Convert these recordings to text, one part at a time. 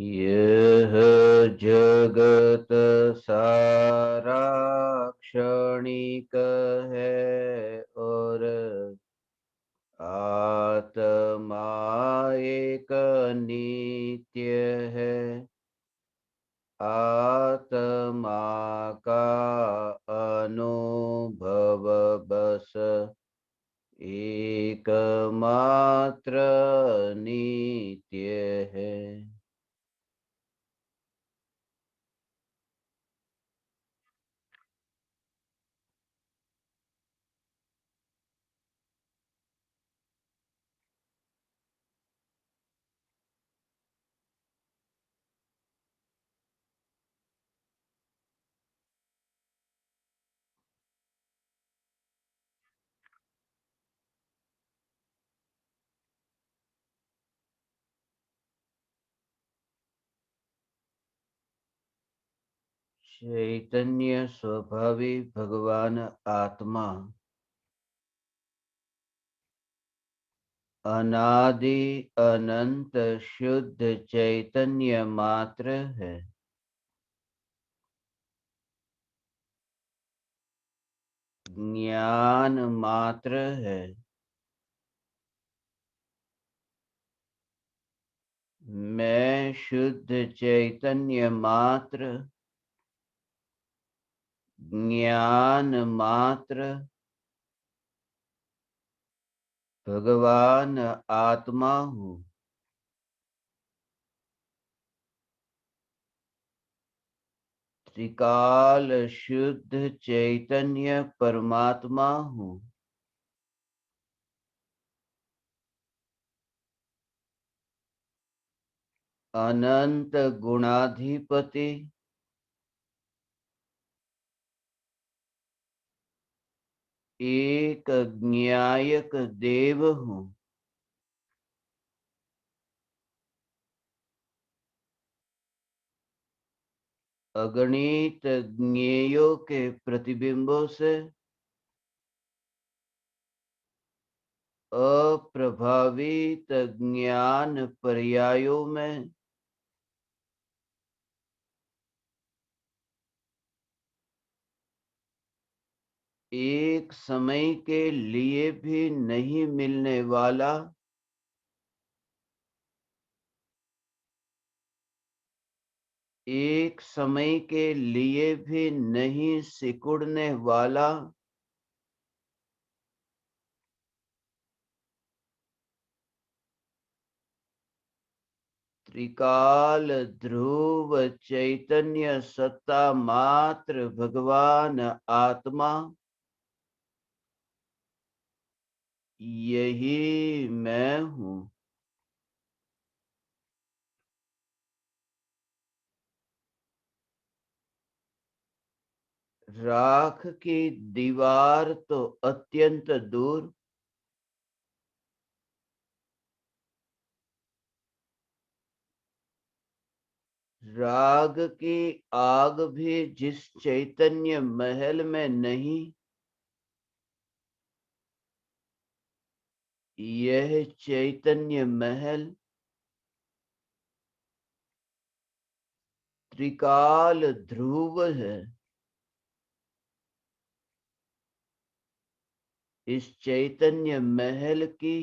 यह जगत सारा क्षणिक है और आत्मा एक नित्य है। आत्मा का अनुभव बस एकमात्र नित्य है। चैतन्य स्वभावी भगवान आत्मा अनादि अनंत शुद्ध चैतन्य मात्र है। ज्ञान मात्र है। मैं शुद्ध चैतन्य मात्र, ज्ञान मात्र, भगवान आत्मा हूँ। त्रिकाल शुद्ध चैतन्य परमात्मा हूँ। अनंत गुणाधिपति, एक ज्ञायक देव हूँ। अगणित ज्ञेयों के प्रतिबिंबों से अप्रभावित ज्ञान पर्यायों में एक समय के लिए भी नहीं मिलने वाला एक समय के लिए भी नहीं सिकुड़ने वाला त्रिकाल ध्रुव चैतन्य सत्ता मात्र भगवान आत्मा, यही मैं हूँ। राख की दीवार तो अत्यंत दूर, राग की आग भी जिस चैतन्य महल में नहीं, यह चैतन्य महल त्रिकाल ध्रुव है। इस चैतन्य महल की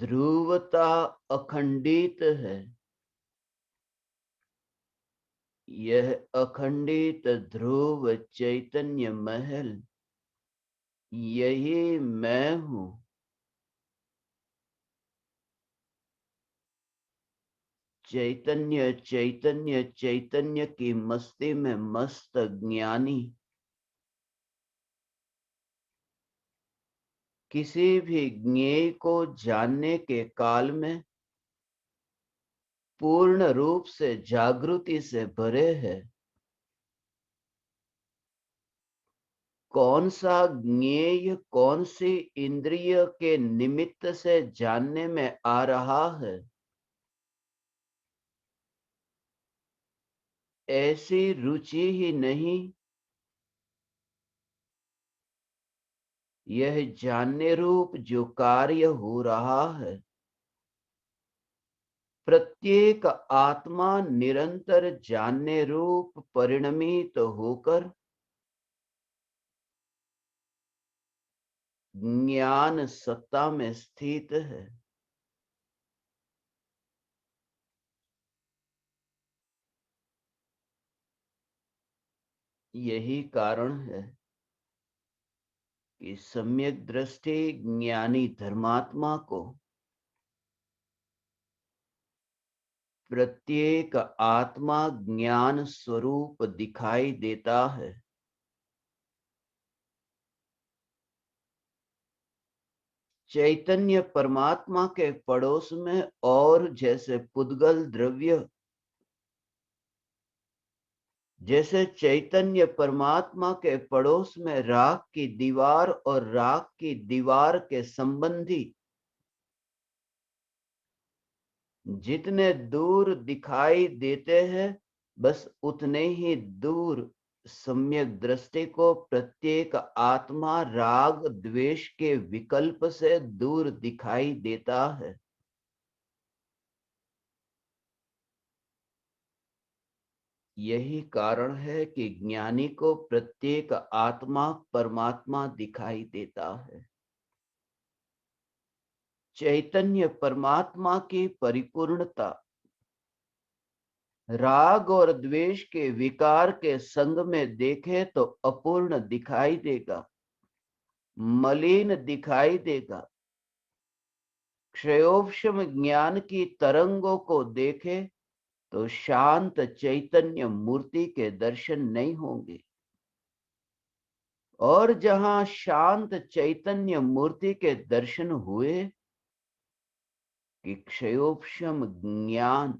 ध्रुवता अखंडित है। यह अखंडित ध्रुव चैतन्य महल, यही मैं हूँ। चैतन्य चैतन्य चैतन्य की मस्ती में मस्त ज्ञानी किसी भी ज्ञेय को जानने के काल में पूर्ण रूप से जागृति से भरे है। कौन सा ज्ञेय कौन सी इंद्रिय के निमित्त से जानने में आ रहा है, ऐसी रुचि ही नहीं। यह जानने रूप जो कार्य हो रहा है, प्रत्येक आत्मा निरंतर जानने रूप परिणमित होकर ज्ञान सत्ता में स्थित है। यही कारण है कि सम्यक दृष्टि ज्ञानी धर्मात्मा को प्रत्येक आत्मा ज्ञान स्वरूप दिखाई देता है। चैतन्य परमात्मा के पड़ोस में और जैसे पुद्गल द्रव्य, जैसे चैतन्य परमात्मा के पड़ोस में राख की दीवार और राख की दीवार के संबंधी जितने दूर दिखाई देते हैं, बस उतने ही दूर सम्यक दृष्टि को प्रत्येक आत्मा राग द्वेष के विकल्प से दूर दिखाई देता है। यही कारण है कि ज्ञानी को प्रत्येक आत्मा परमात्मा दिखाई देता है। चैतन्य परमात्मा की परिपूर्णता राग और द्वेष के विकार के संग में देखे तो अपूर्ण दिखाई देगा, मलिन दिखाई देगा। क्षयोपशम ज्ञान की तरंगों को देखे तो शांत चैतन्य मूर्ति के दर्शन नहीं होंगे, और जहां शांत चैतन्य मूर्ति के दर्शन हुए कि क्षयोपशम ज्ञान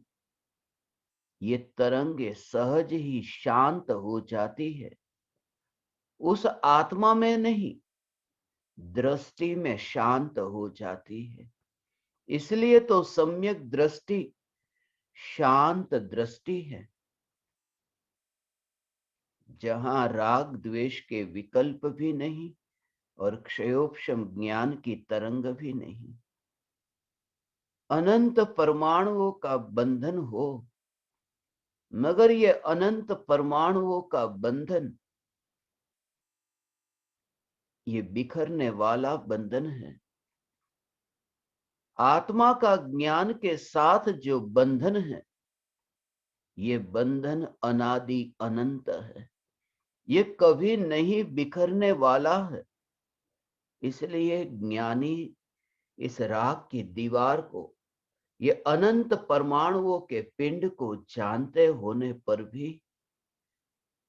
ये तरंगे सहज ही शांत हो जाती है। उस आत्मा में नहीं, दृष्टि में शांत हो जाती है। इसलिए तो सम्यक दृष्टि शांत दृष्टि है, जहां राग द्वेष के विकल्प भी नहीं और क्षयोपशम ज्ञान की तरंग भी नहीं। अनंत परमाणुओं का बंधन हो, मगर ये अनंत परमाणुओं का बंधन ये बिखरने वाला बंधन है। आत्मा का ज्ञान के साथ जो बंधन है, ये बंधन अनादि अनंत है, ये कभी नहीं बिखरने वाला है। इसलिए ज्ञानी इस राग की दीवार को, ये अनंत परमाणुओं के पिंड को जानते होने पर भी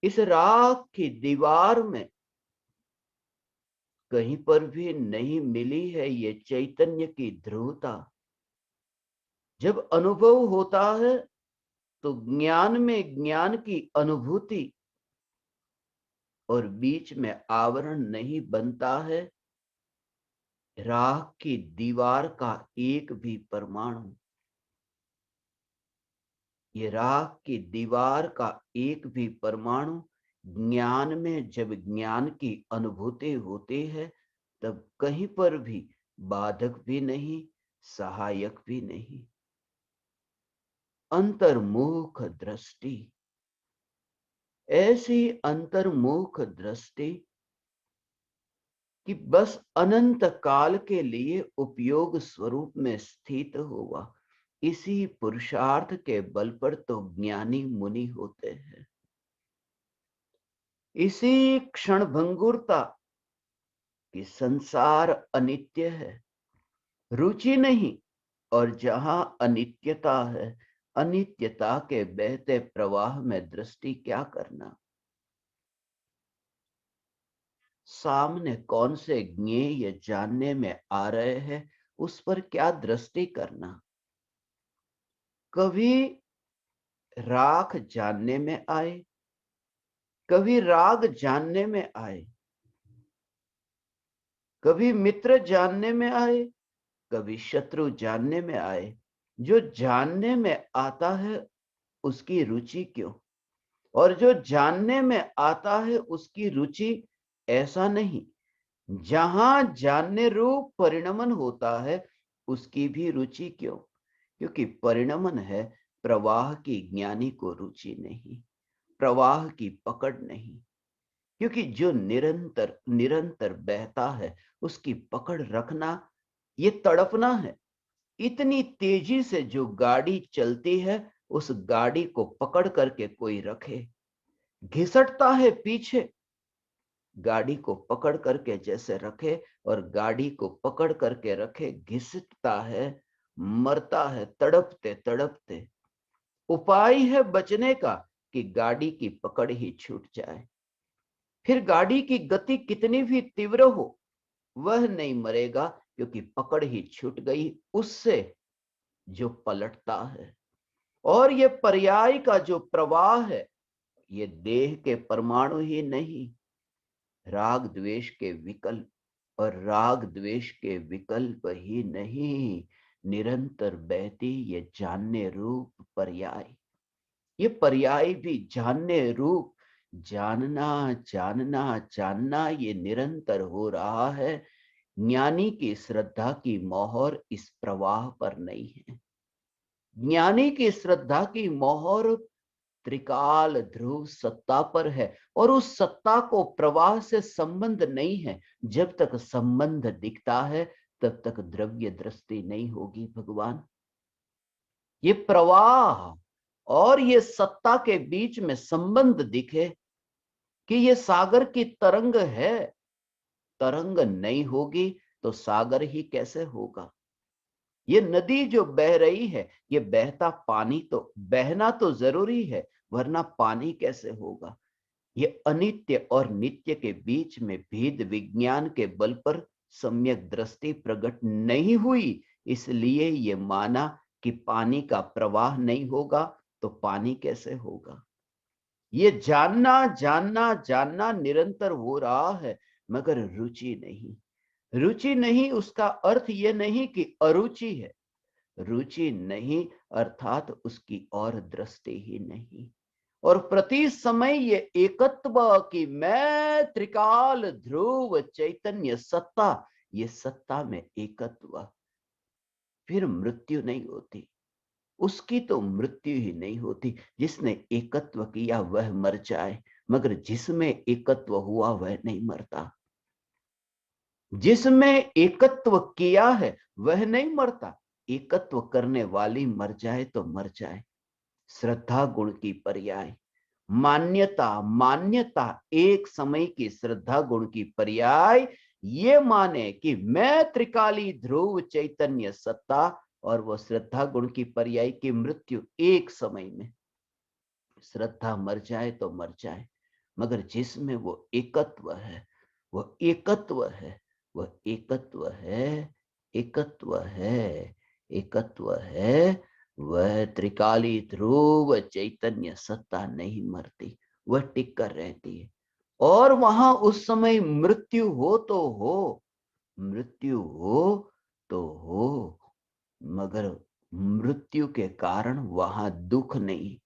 इस राग की दीवार में कहीं पर भी नहीं मिली है ये चैतन्य की ध्रुवता। जब अनुभव होता है तो ज्ञान में ज्ञान की अनुभूति और बीच में आवरण नहीं बनता है राग की दीवार का एक भी परमाणु। ये राग की दीवार का एक भी परमाणु ज्ञान में जब ज्ञान की अनुभूति होती है तब कहीं पर भी बाधक भी नहीं, सहायक भी नहीं। अंतर्मुख दृष्टि, ऐसी अंतर्मुख दृष्टि कि बस अनंत काल के लिए उपयोग स्वरूप में स्थित हुआ। इसी पुरुषार्थ के बल पर तो ज्ञानी मुनि होते हैं। इसी क्षण भंगुरता कि संसार अनित्य है, रुचि नहीं, और जहां अनित्यता है, अनित्यता के बहते प्रवाह में दृष्टि क्या करना। सामने कौन से ज्ञेय जानने में आ रहे हैं, उस पर क्या दृष्टि करना। कभी राख जानने में आए, कभी राग जानने में आए, कभी मित्र जानने में आए, कभी शत्रु जानने में आए। जो जानने में आता है उसकी रुचि क्यों, और जो जानने में आता है उसकी रुचि ऐसा नहीं। जहां जानने रूप परिणमन होता है उसकी भी रुचि क्यों। क्योंकि परिणमन है प्रवाह की ज्ञानी को रुचि नहीं, प्रवाह की पकड़ नहीं। क्योंकि जो निरंतर निरंतर बहता है उसकी पकड़ रखना ये तड़पना है। इतनी तेजी से जो गाड़ी चलती है उस गाड़ी को पकड़ करके कोई रखे, घिसटता है पीछे। गाड़ी को पकड़ करके जैसे रखे और गाड़ी को पकड़ करके रखे, घिसटता है, मरता है तड़पते तड़पते। उपाय है बचने का कि गाड़ी की पकड़ ही छूट जाए। फिर गाड़ी की गति कितनी भी तीव्र हो वह नहीं मरेगा, क्योंकि पकड़ ही छूट गई उससे जो पलटता है। और ये पर्याय का जो प्रवाह है ये देह के परमाणु ही नहीं, राग द्वेष के विकल्प, और राग द्वेष के विकल्प ही नहीं, निरंतर बहती ये जानने रूप पर्याय। ये पर्याय भी जानने रूप, जानना जानना जानना ये निरंतर हो रहा है। ज्ञानी की श्रद्धा की मोहर इस प्रवाह पर नहीं है। ज्ञानी की श्रद्धा की मोहर त्रिकाल ध्रुव सत्ता पर है, और उस सत्ता को प्रवाह से संबंध नहीं है। जब तक संबंध दिखता है तब तक द्रव्य दृष्टि नहीं होगी भगवान। ये प्रवाह और ये सत्ता के बीच में संबंध दिखे कि ये सागर की तरंग है, तरंग नहीं होगी तो सागर ही कैसे होगा। ये नदी जो बह रही है, ये बहता पानी तो बहना तो जरूरी है, वरना पानी कैसे होगा। ये अनित्य और नित्य के बीच में भेद विज्ञान के बल पर सम्यक दृष्टि प्रकट नहीं हुई, इसलिए ये माना कि पानी का प्रवाह नहीं होगा तो पानी कैसे होगा। ये जानना जानना जानना निरंतर हो रहा है, मगर रुचि नहीं। रुचि नहीं उसका अर्थ ये नहीं कि अरुचि है, रुचि नहीं अर्थात उसकी और दृष्टि ही नहीं। और प्रति समय ये एकत्व की मैं त्रिकाल ध्रुव चैतन्य सत्ता, ये सत्ता में एकत्व, फिर मृत्यु नहीं होती। उसकी तो मृत्यु ही नहीं होती। जिसने एकत्व किया वह मर जाए, मगर जिसमें एकत्व हुआ वह नहीं मरता। जिसमें एकत्व किया है वह नहीं मरता। एकत्व करने वाली मर जाए तो मर जाए। श्रद्धा गुण की पर्याय, मान्यता मान्यता एक समय की श्रद्धा गुण की पर्याय ये माने कि मैं त्रिकाली ध्रुव चैतन्य सत्ता, और वो श्रद्धा गुण की पर्याय की मृत्यु एक समय में। श्रद्धा मर जाए तो मर जाए, मगर जिसमें वो एकत्व है, वह एकत्व है, वह एकत्व है, एकत्व है, एकत्व है। वह त्रिकाली ध्रुव चैतन्य सत्ता नहीं मरती, वह टिक कर रहती है। और वहां उस समय मृत्यु हो तो हो, मृत्यु हो तो हो, मगर मृत्यु के कारण वहां दुख नहीं।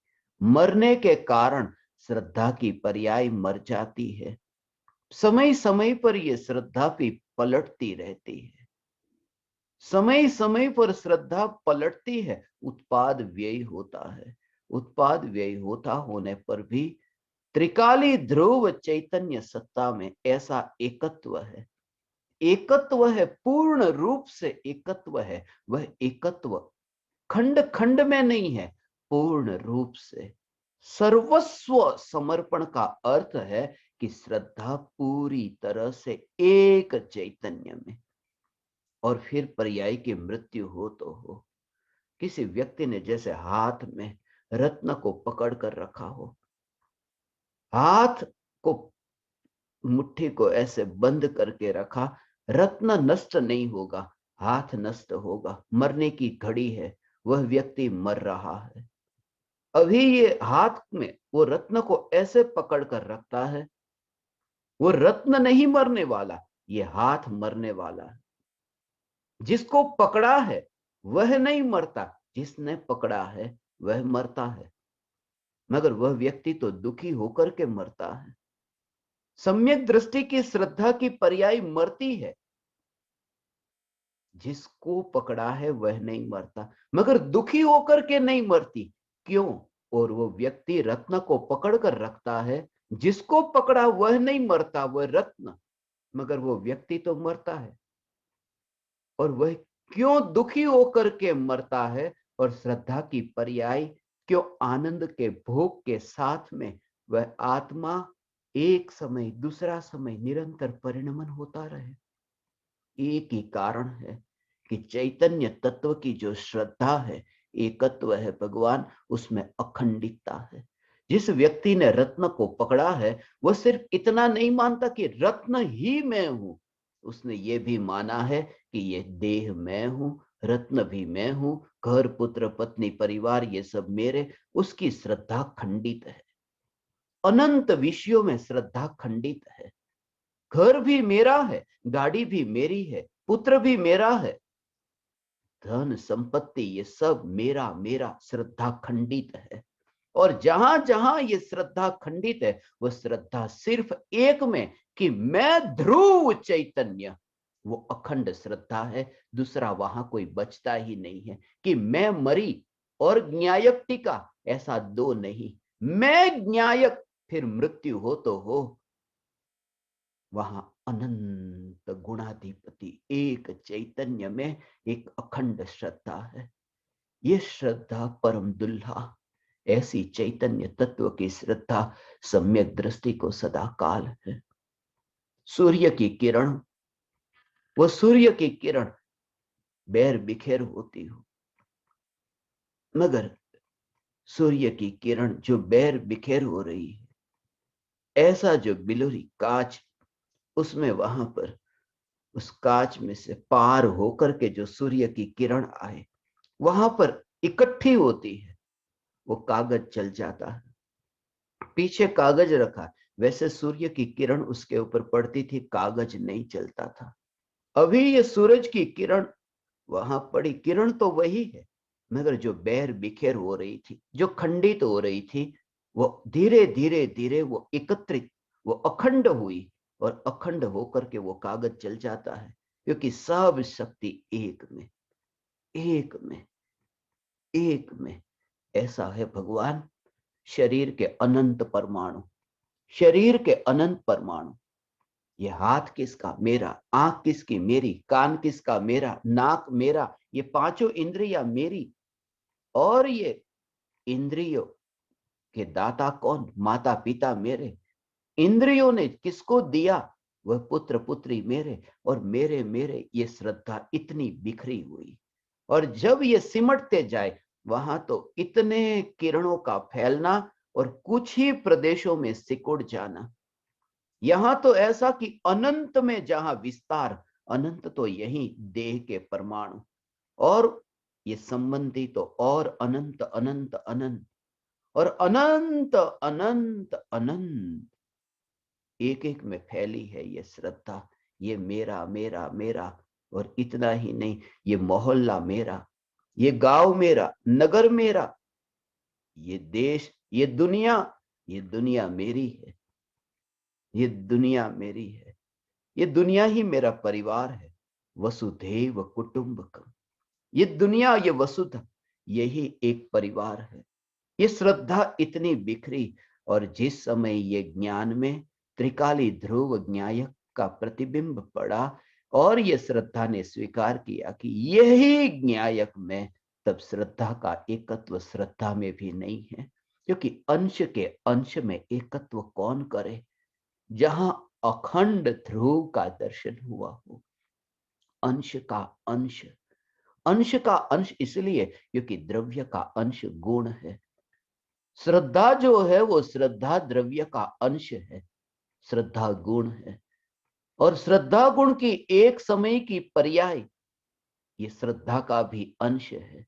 मरने के कारण श्रद्धा की पर्याय मर जाती है। समय समय पर यह श्रद्धा भी पलटती रहती है। समय समय पर श्रद्धा पलटती है, उत्पाद व्यय होता है। उत्पाद व्यय होता होने पर भी त्रिकाली ध्रुव चैतन्य सत्ता में ऐसा एकत्व है। एकत्व है, पूर्ण रूप से एकत्व है। वह एकत्व खंड खंड में नहीं है, पूर्ण रूप से। सर्वस्व समर्पण का अर्थ है कि श्रद्धा पूरी तरह से एक चैतन्य में। और फिर पर्याय की मृत्यु हो तो हो। किसी व्यक्ति ने जैसे हाथ में रत्न को पकड़ कर रखा हो, हाथ को मुट्ठी को ऐसे बंद करके रखा, रत्न नष्ट नहीं होगा, हाथ नष्ट होगा। मरने की घड़ी है, वह व्यक्ति मर रहा है। अभी ये हाथ में वो रत्न को ऐसे पकड़ कर रखता है, वो रत्न नहीं मरने वाला, ये हाथ मरने वाला है। जिसको पकड़ा है वह नहीं मरता, जिसने पकड़ा है वह मरता है, मगर वह व्यक्ति तो दुखी होकर के मरता है। सम्यक दृष्टि की श्रद्धा की पर्याय मरती है। जिसको पकड़ा है वह नहीं मरता, मगर दुखी होकर के नहीं मरती। क्यों? और वो व्यक्ति रत्न को पकड़ कर रखता है, जिसको पकड़ा वह नहीं मरता, वह रत्न, मगर वो व्यक्ति तो मरता है। और वह क्यों दुखी होकर के मरता है? और श्रद्धा की पर्याय क्यों आनंद के भोग के साथ में वह आत्मा एक समय दूसरा समय निरंतर परिणमन होता रहे? एक ही कारण है कि चैतन्य तत्व की जो श्रद्धा है, एकत्व है भगवान, उसमें अखंडितता है। जिस व्यक्ति ने रत्न को पकड़ा है, वह सिर्फ इतना नहीं मानता कि रत्न ही मैं हूं, उसने ये भी माना है कि ये देह मैं हूं, रत्न भी मैं हूं, घर पुत्र पत्नी परिवार ये सब मेरे। उसकी श्रद्धा खंडित है, अनंत विषयों में श्रद्धा खंडित है। घर भी मेरा है, गाड़ी भी मेरी है, पुत्र भी मेरा है, धन संपत्ति ये सब मेरा मेरा, श्रद्धा खंडित है। और जहां जहां ये श्रद्धा खंडित है, वो श्रद्धा सिर्फ एक में कि मैं ध्रुव चैतन्य, वो अखंड श्रद्धा है। दूसरा वहां कोई बचता ही नहीं है कि मैं मरी और ज्ञायक्तिका, ऐसा दो नहीं। मैं ज्ञायक, फिर मृत्यु हो तो हो, वहां अनंत गुणाधिपति एक चैतन्य में एक अखंड श्रद्धा है। ये श्रद्धा परम दुल्हा। ऐसी चैतन्य तत्व की श्रद्धा सम्यक दृष्टि को सदा काल है। सूर्य की किरण, वो सूर्य की किरण बैर बिखेर होती हो, मगर सूर्य की किरण जो बैर बिखेर हो रही है, ऐसा जो बिलोरी कांच, उसमें वहां पर उस कांच में से पार होकर के जो सूर्य की किरण आए, वहां पर इकट्ठी होती है, वो कागज जल जाता है। पीछे कागज रखा, वैसे सूर्य की किरण उसके ऊपर पड़ती थी, कागज नहीं जलता था। अभी ये सूरज की किरण वहां पड़ी, किरण तो वही है, मगर जो बैर बिखेर हो रही थी, जो खंडित हो रही थी, वो धीरे धीरे धीरे वो एकत्रित, वो अखंड हुई। और अखंड होकर के वो कागज जल जाता है, क्योंकि सब शक्ति एक में, एक में, एक में। ऐसा है भगवान। शरीर के अनंत परमाणु, शरीर के अनंत परमाणु। ये हाथ किसका? मेरा। आंख किसकी? मेरी। कान किसका? मेरा। नाक मेरा। ये पांचों इंद्रियां मेरी। और ये इंद्रियों के दाता कौन? माता पिता मेरे। इंद्रियों ने किसको दिया? वह पुत्र पुत्री मेरे। और मेरे मेरे ये श्रद्धा इतनी बिखरी हुई। और जब ये सिमटते जाए, वहां तो इतने किरणों का फैलना और कुछ ही प्रदेशों में सिकुड़ जाना। यहां तो ऐसा कि अनंत में जहां विस्तार, अनंत तो यही देह के परमाणु, और ये संबंधी तो और अनंत अनंत अनंत, और अनंत अनंत अनंत, एक एक में फैली है ये श्रद्धा। ये मेरा मेरा मेरा। और इतना ही नहीं, ये मोहल्ला मेरा, ये गांव मेरा, नगर मेरा, ये देश, ये दुनिया मेरी है। ये दुनिया मेरी है। ये दुनिया ही मेरा परिवार है। वसुधैव कुटुंबकम। ये दुनिया, ये वसुधा, यही एक परिवार है। ये श्रद्धा इतनी बिखरी। और जिस समय ये ज्ञान में त्रिकाली ध्रुव ज्ञायक का प्रतिबिंब पड़ा, और ये श्रद्धा ने स्वीकार किया कि यही ज्ञायक में, तब श्रद्धा का एकत्व श्रद्धा में भी नहीं है। क्योंकि अंश के अंश में एकत्व कौन करे? जहां अखंड ध्रुव का दर्शन हुआ हो। अंश का अंश, अंश का अंश इसलिए क्योंकि द्रव्य का अंश गुण है। श्रद्धा जो है वो श्रद्धा द्रव्य का अंश है, श्रद्धा गुण है। और श्रद्धा गुण की एक समय की पर्याय ये श्रद्धा का भी अंश है।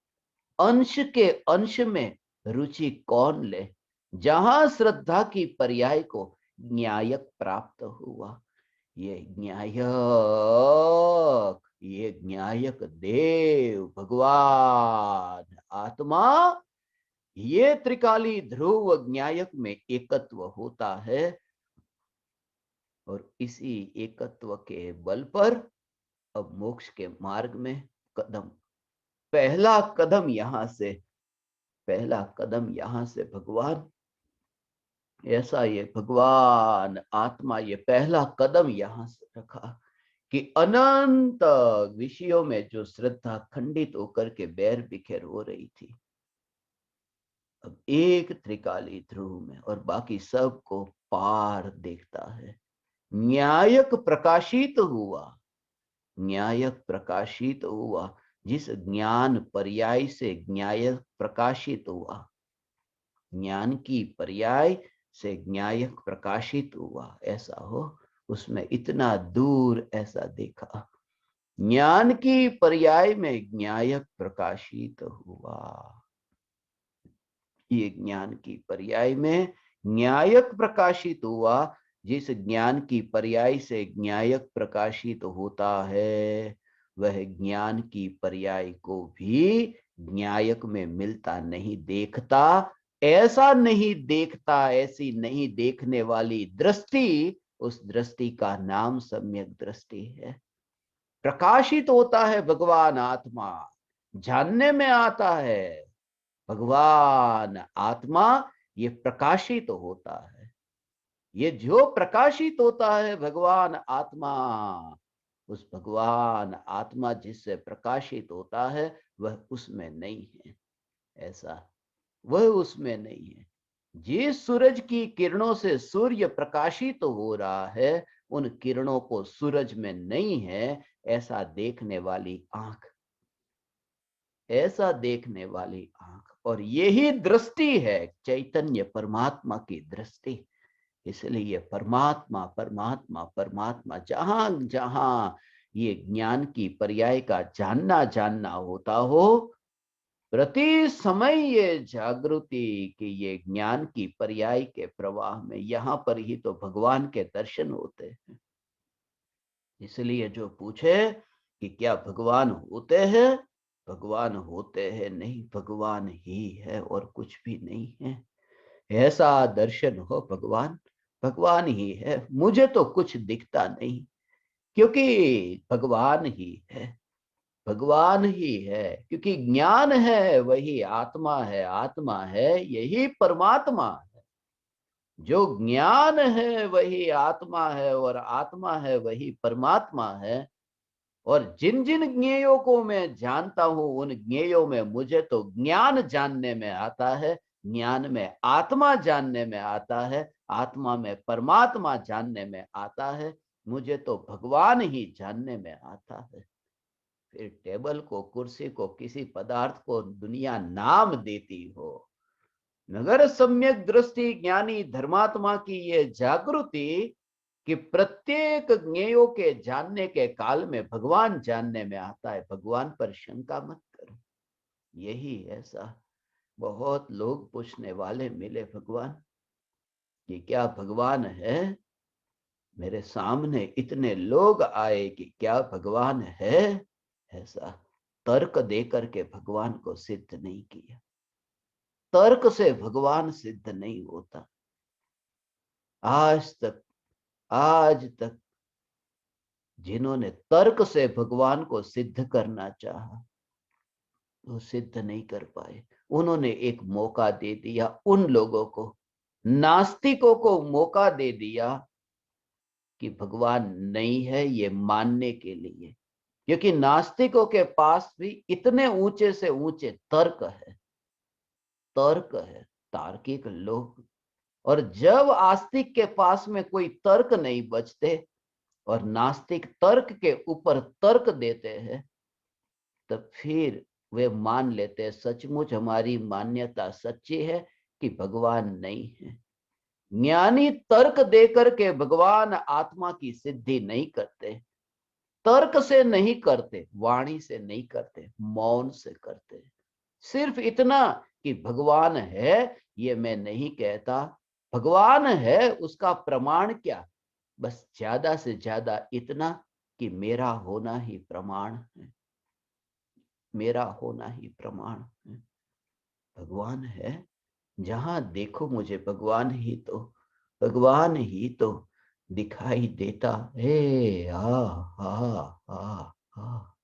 अंश के अंश में रुचि कौन ले? जहां श्रद्धा की पर्याय को न्यायक प्राप्त हुआ। ये न्यायक देव भगवान आत्मा, ये त्रिकाली ध्रुव न्यायक में एकत्व होता है। और इसी एकत्व के बल पर अब मोक्ष के मार्ग में कदम, पहला कदम यहां से भगवान, ऐसा ये भगवान आत्मा ये पहला कदम यहां से रखा कि अनंत विषयों में जो श्रद्धा खंडित होकर के बैर बिखेर हो रही थी, अब एक त्रिकाली ध्रुव में और बाकी सब को पार देखता है। न्यायक प्रकाशित हुआ, जिस ज्ञान पर्याय से न्यायक प्रकाशित हुआ, ज्ञान की पर्याय से न्यायक प्रकाशित हुआ, ऐसा हो उसमें इतना दूर ऐसा देखा। ज्ञान की पर्याय में न्यायक प्रकाशित हुआ, ये ज्ञान की पर्याय में न्यायक प्रकाशित हुआ, जिस ज्ञान की पर्याय से न्यायक प्रकाशित होता है वह ज्ञान की पर्याय को भी न्यायक में मिलता नहीं देखता, ऐसा नहीं देखता, ऐसी नहीं देखने वाली दृष्टि, उस दृष्टि का नाम सम्यक दृष्टि है। प्रकाशित होता है भगवान आत्मा, जानने में आता है भगवान आत्मा, ये प्रकाशित होता है। ये जो प्रकाशित होता है भगवान आत्मा, उस भगवान आत्मा जिससे प्रकाशित होता है वह उसमें नहीं है, ऐसा वह उसमें नहीं है। जिस सूरज की किरणों से सूर्य प्रकाशित हो रहा है, उन किरणों को सूरज में नहीं है, ऐसा देखने वाली आंख, ऐसा देखने वाली आंख, और यही दृष्टि है चैतन्य परमात्मा की दृष्टि। इसलिए परमात्मा परमात्मा परमात्मा, जहां जहां ये ज्ञान की पर्याय का जानना होता हो, प्रति समय ये जागृति कि ये ज्ञान की पर्याय के प्रवाह में यहां पर ही तो भगवान के दर्शन होते हैं। इसलिए जो पूछे कि क्या भगवान होते हैं, भगवान होते हैं नहीं, भगवान ही है और कुछ भी नहीं है। ऐसा दर्शन हो भगवान, भगवान ही है, मुझे तो कुछ दिखता नहीं, क्योंकि भगवान ही है, भगवान ही है, क्योंकि ज्ञान है वही आत्मा है, आत्मा है यही परमात्मा है। जो ज्ञान है वही आत्मा है और आत्मा है वही परमात्मा है। और जिन जिन ज्ञेयों को मैं जानता हूं, उन ज्ञेयों में मुझे तो ज्ञान जानने में आता है, ज्ञान में आत्मा जानने में आता है, आत्मा में परमात्मा जानने में आता है, मुझे तो भगवान ही जानने में आता है। फिर टेबल को, कुर्सी को, किसी पदार्थ को दुनिया नाम देती हो, मगर सम्यक दृष्टि ज्ञानी धर्मात्मा की ये जागृति कि प्रत्येक ज्ञेयों के जानने के काल में भगवान जानने में आता है, भगवान पर शंका मत करो। यही ऐसा बहुत लोग पूछने वाले मिले भगवान कि क्या भगवान है, मेरे सामने इतने लोग आए कि क्या भगवान है, ऐसा तर्क देकर के भगवान को सिद्ध नहीं किया। तर्क से भगवान सिद्ध नहीं होता। आज तक जिन्होंने तर्क से भगवान को सिद्ध करना चाहा, वो सिद्ध नहीं कर पाए। उन्होंने एक मौका दे दिया उन लोगों को, नास्तिकों को मौका दे दिया कि भगवान नहीं है ये मानने के लिए, क्योंकि नास्तिकों के पास भी इतने ऊंचे से ऊंचे तर्क है, तार्किक लोग। और जब आस्तिक के पास में कोई तर्क नहीं बचते और नास्तिक तर्क के ऊपर तर्क देते हैं, तब फिर वे मान लेते हैं सचमुच हमारी मान्यता सच्ची है कि भगवान नहीं है। ज्ञानी तर्क देकर के भगवान आत्मा की सिद्धि नहीं करते, तर्क से नहीं करते, वाणी से नहीं करते, मौन से करते। सिर्फ इतना कि भगवान है ये मैं नहीं कहता, भगवान है उसका प्रमाण क्या, बस ज्यादा से ज्यादा इतना कि मेरा होना ही प्रमाण है, मेरा होना ही प्रमाण है। भगवान है, जहां देखो मुझे भगवान ही तो दिखाई देता है। हा हा हा हाँ,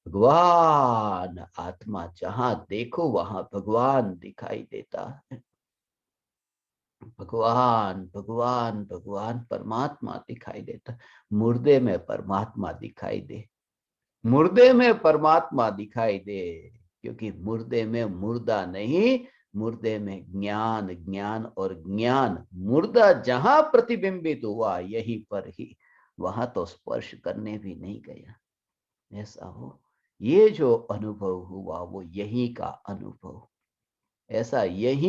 भगवान आत्मा, जहां देखो वहां भगवान दिखाई देता है। भगवान भगवान भगवान परमात्मा दिखाई देता। मुर्दे में परमात्मा दिखाई दे, मुर्दे में परमात्मा दिखाई दे, क्योंकि मुर्दे में मुर्दा नहीं, मुर्दे में ज्ञान, ज्ञान और ज्ञान। मुर्दा जहां प्रतिबिंबित हुआ यहीं पर ही, वहां तो स्पर्श करने भी नहीं गया। ऐसा हो, ये जो अनुभव हुआ वो यही का अनुभव, ऐसा यही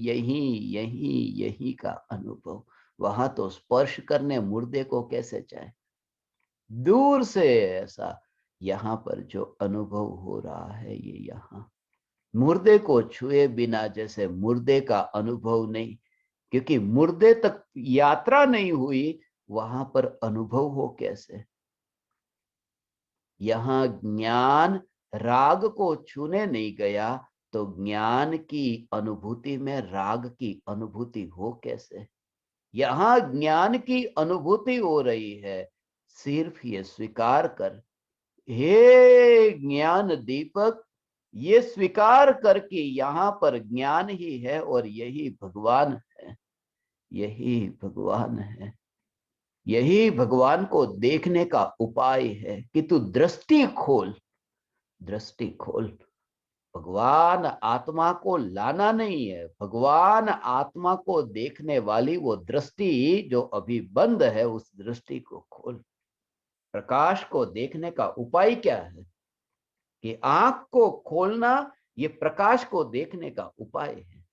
यही यही यही का अनुभव। वहां तो स्पर्श करने मुर्दे को कैसे चाहे, दूर से ऐसा। यहाँ पर जो अनुभव हो रहा है ये यहाँ, मुर्दे को छुए बिना जैसे मुर्दे का अनुभव नहीं, क्योंकि मुर्दे तक यात्रा नहीं हुई, वहां पर अनुभव हो कैसे। यहाँ ज्ञान राग को छूने नहीं गया, तो ज्ञान की अनुभूति में राग की अनुभूति हो कैसे। यहाँ ज्ञान की अनुभूति हो रही है, सिर्फ ये स्वीकार कर, हे ज्ञान दीपक, ये स्वीकार करके यहाँ पर ज्ञान ही है और यही भगवान है, यही भगवान है। यही भगवान को देखने का उपाय है कि तू दृष्टि खोल, दृष्टि खोल। भगवान आत्मा को लाना नहीं है, भगवान आत्मा को देखने वाली वो दृष्टि जो अभी बंद है, उस दृष्टि को खोल। प्रकाश को देखने का उपाय क्या है कि आंख को खोलना, ये प्रकाश को देखने का उपाय है।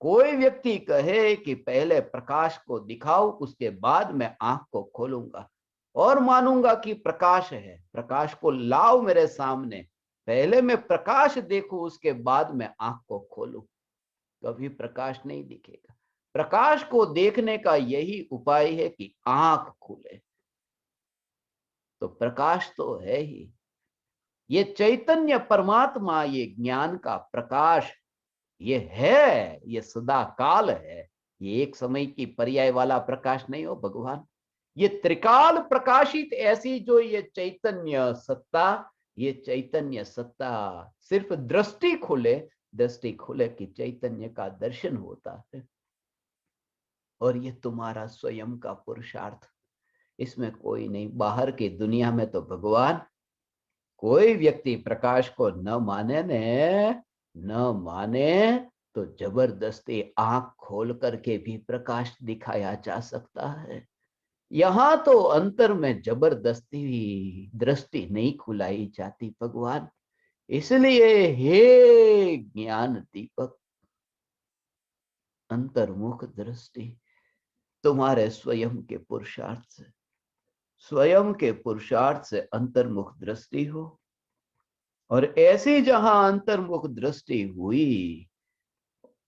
कोई व्यक्ति कहे कि पहले प्रकाश को दिखाओ, उसके बाद मैं आंख को खोलूंगा और मानूंगा कि प्रकाश है, प्रकाश को लाओ मेरे सामने, पहले मैं प्रकाश देखूं उसके बाद मैं आंख को खोलूं, कभी प्रकाश नहीं दिखेगा। प्रकाश को देखने का यही उपाय है कि आंख खुले। तो प्रकाश तो है ही, ये चैतन्य परमात्मा, ये ज्ञान का प्रकाश, ये है, ये सदा काल है। ये एक समय की पर्याय वाला प्रकाश नहीं हो भगवान, ये त्रिकाल प्रकाशित ऐसी जो ये चैतन्य सत्ता, ये चैतन्य सत्ता सिर्फ दृष्टि खुले, दृष्टि खुले कि चैतन्य का दर्शन होता है। और ये तुम्हारा स्वयं का पुरुषार्थ, इसमें कोई नहीं। बाहर की दुनिया में तो भगवान, कोई व्यक्ति प्रकाश को न माने ने, न माने तो जबरदस्ती आंख खोल करके भी प्रकाश दिखाया जा सकता है। यहां तो अंतर में जबरदस्ती दृष्टि नहीं खुलाई जाती भगवान। इसलिए हे ज्ञान दीपक, अंतर्मुख दृष्टि तुम्हारे स्वयं के पुरुषार्थ से, स्वयं के पुरुषार्थ से अंतर्मुख दृष्टि हो। और ऐसी जहां अंतर्मुख दृष्टि हुई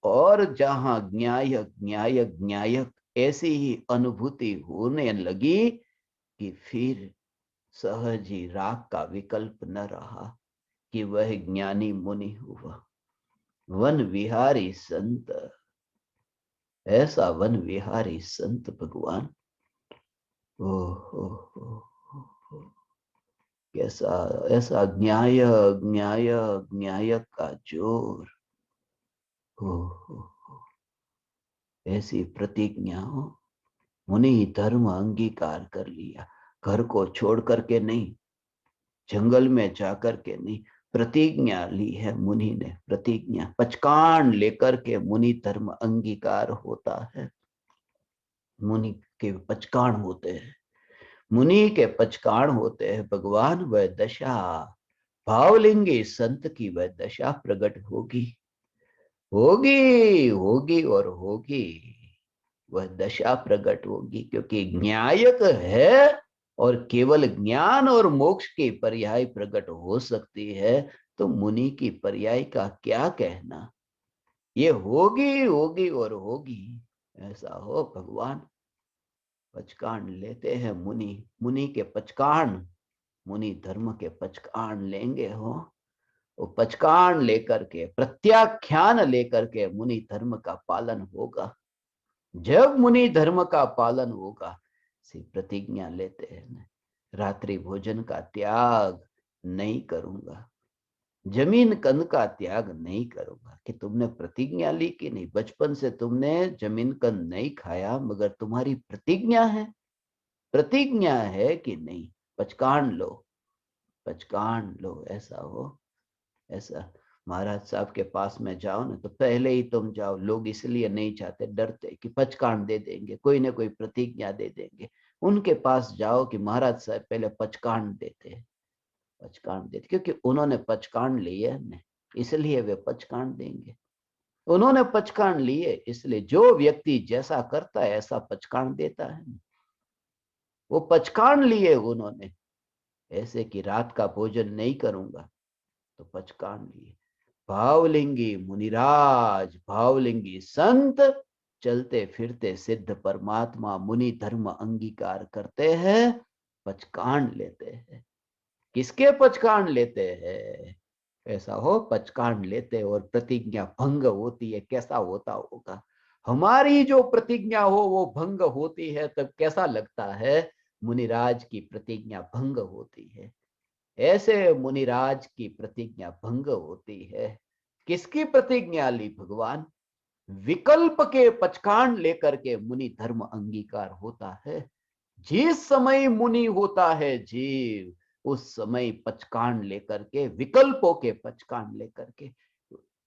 और जहां ज्ञायक ज्ञायक ज्ञायक ऐसी ही अनुभूति होने लगी कि फिर सहज ही राग का विकल्प न रहा कि वह ज्ञानी मुनि हुआ, वन विहारी संत। ऐसा वन विहारी संत भगवान, ओ हो हो, कैसा, ऐसा न्याय न्याय न्यायक का जोर हो, हो। ऐसी प्रतिज्ञा हो, मुनि धर्म अंगीकार कर लिया, घर को छोड़ करके नहीं, जंगल में जाकर के नहीं, प्रतिज्ञा ली है मुनि ने, प्रतिज्ञा पचकान लेकर के मुनि धर्म अंगीकार होता है। मुनि के पचकान होते हैं, मुनि के पचकान होते हैं भगवान। वह दशा भावलिंगी संत की वह दशा प्रकट होगी, होगी होगी और होगी, वह दशा प्रकट होगी, क्योंकि न्यायक है और केवल ज्ञान और मोक्ष की पर्याय प्रकट हो सकती है, तो मुनि की पर्याय का क्या कहना। ये होगी होगी और होगी, ऐसा हो भगवान। पचकान लेते हैं मुनि, मुनि के पचकान, मुनि धर्म के पचकान लेंगे हो। वो पचकान लेकर के, प्रत्याख्यान लेकर के मुनि धर्म का पालन होगा। जब मुनि धर्म का पालन होगा, सी प्रतिज्ञा लेते हैं, रात्रि भोजन का त्याग नहीं करूंगा, जमीन कंद का त्याग नहीं करूंगा। कि तुमने प्रतिज्ञा ली कि नहीं, बचपन से तुमने जमीन कंद नहीं खाया, मगर तुम्हारी प्रतिज्ञा है कि नहीं, पचकान लो, पचकान लो। ऐसा हो, ऐसा महाराज साहब के पास में जाओ ना, तो पहले ही तुम जाओ। लोग इसलिए नहीं चाहते, डरते कि पचकान दे देंगे, कोई ना कोई प्रतिज्ञा दे देंगे। उनके पास जाओ कि महाराज साहब पहले पचकान देते हैं, पचकान देते, क्योंकि उन्होंने पचकान लिए है, इसलिए वे पचकान देंगे। उन्होंने पचकान लिए, इसलिए जो व्यक्ति जैसा करता है ऐसा पचकान देता है। वो पचकान लिए उन्होंने, ऐसे कि रात का भोजन नहीं करूंगा, तो पचकान लिए। भावलिंगी मुनिराज, भावलिंगी संत, चलते फिरते सिद्ध परमात्मा मुनि धर्म अंगीकार करते हैं, पचकान लेते हैं। किसके पचकान लेते हैं? ऐसा हो, पचकान लेते और प्रतिज्ञा भंग होती है, कैसा होता होगा? हमारी जो प्रतिज्ञा हो वो भंग होती है, तब कैसा लगता है? मुनिराज की प्रतिज्ञा भंग होती है, ऐसे मुनिराज की प्रतिज्ञा भंग होती है। किसकी प्रतिज्ञा ली भगवान? विकल्प के पचकान लेकर के मुनि धर्म अंगीकार होता है। जिस समय मुनि होता है जीव, उस समय पचकान लेकर के, विकल्पों के पचकान लेकर के,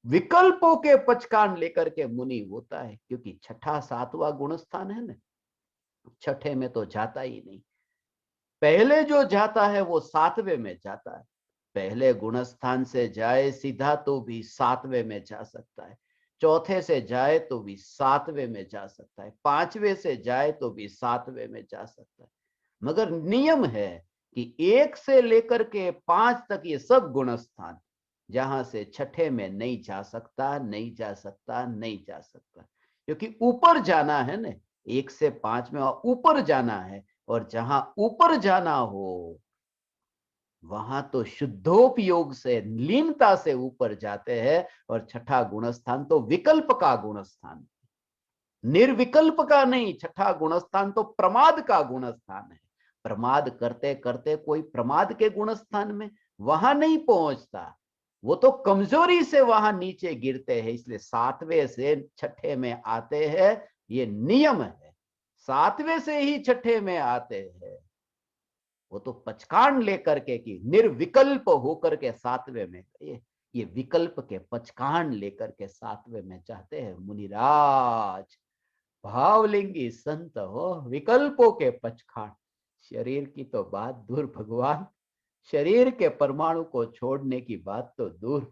विकल्पों के पचकान लेकर के मुनि होता है। क्योंकि छठा सातवां गुण स्थान है ना, छठे में तो जाता ही नहीं। पहले जो जाता है वो सातवें में जाता है। पहले गुणस्थान से जाए सीधा तो भी सातवें में जा सकता है, चौथे से जाए तो भी सातवें में जा सकता है, पांचवें से जाए तो भी सातवें में जा सकता है। मगर नियम है कि एक से लेकर के पांच तक ये सब गुणस्थान, जहां से छठे में नहीं जा सकता, नहीं जा सकता, नहीं जा सकता। क्योंकि ऊपर जाना है ना, एक से पांच में ऊपर जाना है, और जहां ऊपर जाना हो वहां तो शुद्धोपयोग से, लीनता से ऊपर जाते हैं। और छठा गुणस्थान तो विकल्प का गुणस्थान, निर्विकल्प का नहीं। छठा गुणस्थान तो प्रमाद का गुणस्थान है। प्रमाद करते करते कोई प्रमाद के गुणस्थान में वहां नहीं पहुंचता, वो तो कमजोरी से वहां नीचे गिरते हैं। इसलिए सातवें से छठे में आते हैं, ये नियम है। सातवें से ही छठे में आते हैं। वो तो पचकान लेकर के कि निर्विकल्प होकर के सातवें में गए, ये विकल्प के पचकान लेकर के सातवें में चाहते हैं मुनिराज। भावलिंगी संत हो, विकल्पों के पचकान। शरीर की तो बात दूर भगवान, शरीर के परमाणु को छोड़ने की बात तो दूर,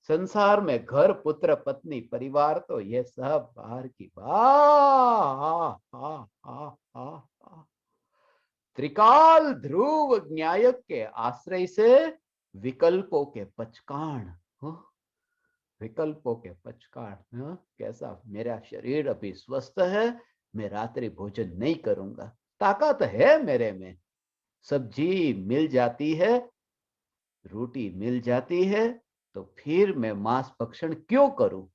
संसार में घर पुत्र पत्नी परिवार तो ये सब बाहर की बात। त्रिकाल ध्रुव न्यायक के आश्रय से विकल्पों के पचकान, विकल्पों के पचकान। कैसा? मेरा शरीर अभी स्वस्थ है, मैं रात्रि भोजन नहीं करूंगा, ताकत है मेरे में, सब्जी मिल जाती है, रोटी मिल जाती है, तो फिर मैं मांस भक्षण क्यों करूं?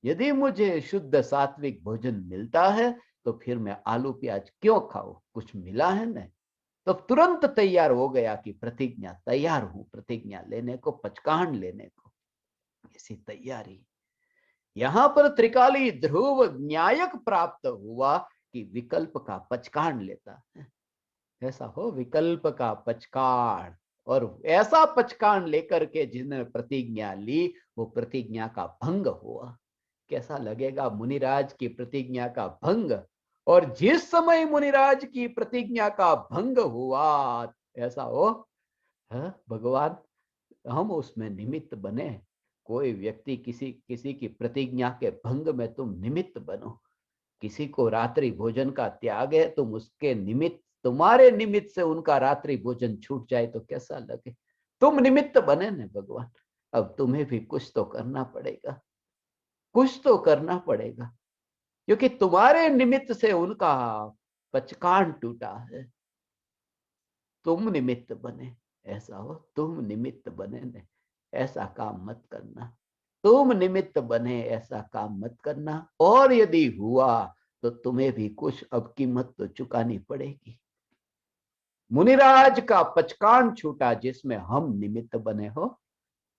यदि मुझे शुद्ध सात्विक भोजन मिलता है, तो फिर मैं आलू प्याज क्यों खाऊं? कुछ मिला है ना, तो तुरंत तैयार हो गया कि प्रतिज्ञा, तैयार हूं प्रतिज्ञा लेने को, पचकान लेने को, ऐसी तैयारी। यहां पर त्रिकाली ध्रुव न्यायक प्राप्त हुआ कि विकल्प का पचकान लेता है। ऐसा हो, विकल्प का पचकान। और ऐसा पचकान लेकर के जिन्होंने प्रतिज्ञा ली, वो प्रतिज्ञा का भंग हुआ। कैसा लगेगा मुनिराज की प्रतिज्ञा का भंग? और जिस समय मुनिराज की प्रतिज्ञा का भंग हुआ, ऐसा हो, भगवान, हम उसमें निमित्त बने। कोई व्यक्ति किसी किसी की प्रतिज्ञा के भंग में तुम निमित्त बनो। किसी को रात्रि भोजन का त्याग है, तुम उसके निमित्त, तुम्हारे निमित्त से उनका रात्रि भोजन छूट जाए तो कैसा लगे? तुम निमित्त बने ना भगवान, अब तुम्हें भी कुछ तो करना पड़ेगा, कुछ तो करना पड़ेगा। क्योंकि तुम्हारे निमित्त से उनका पचकान टूटा है। तुम निमित्त बने, ऐसा हो, तुम निमित्त बने ने, ऐसा काम मत करना। तुम निमित्त बने, ऐसा काम मत करना। और यदि हुआ तो तुम्हें भी कुछ अब कीमत तो चुकानी पड़ेगी। मुनिराज का पचकान छूटा जिसमें हम निमित्त बने हो।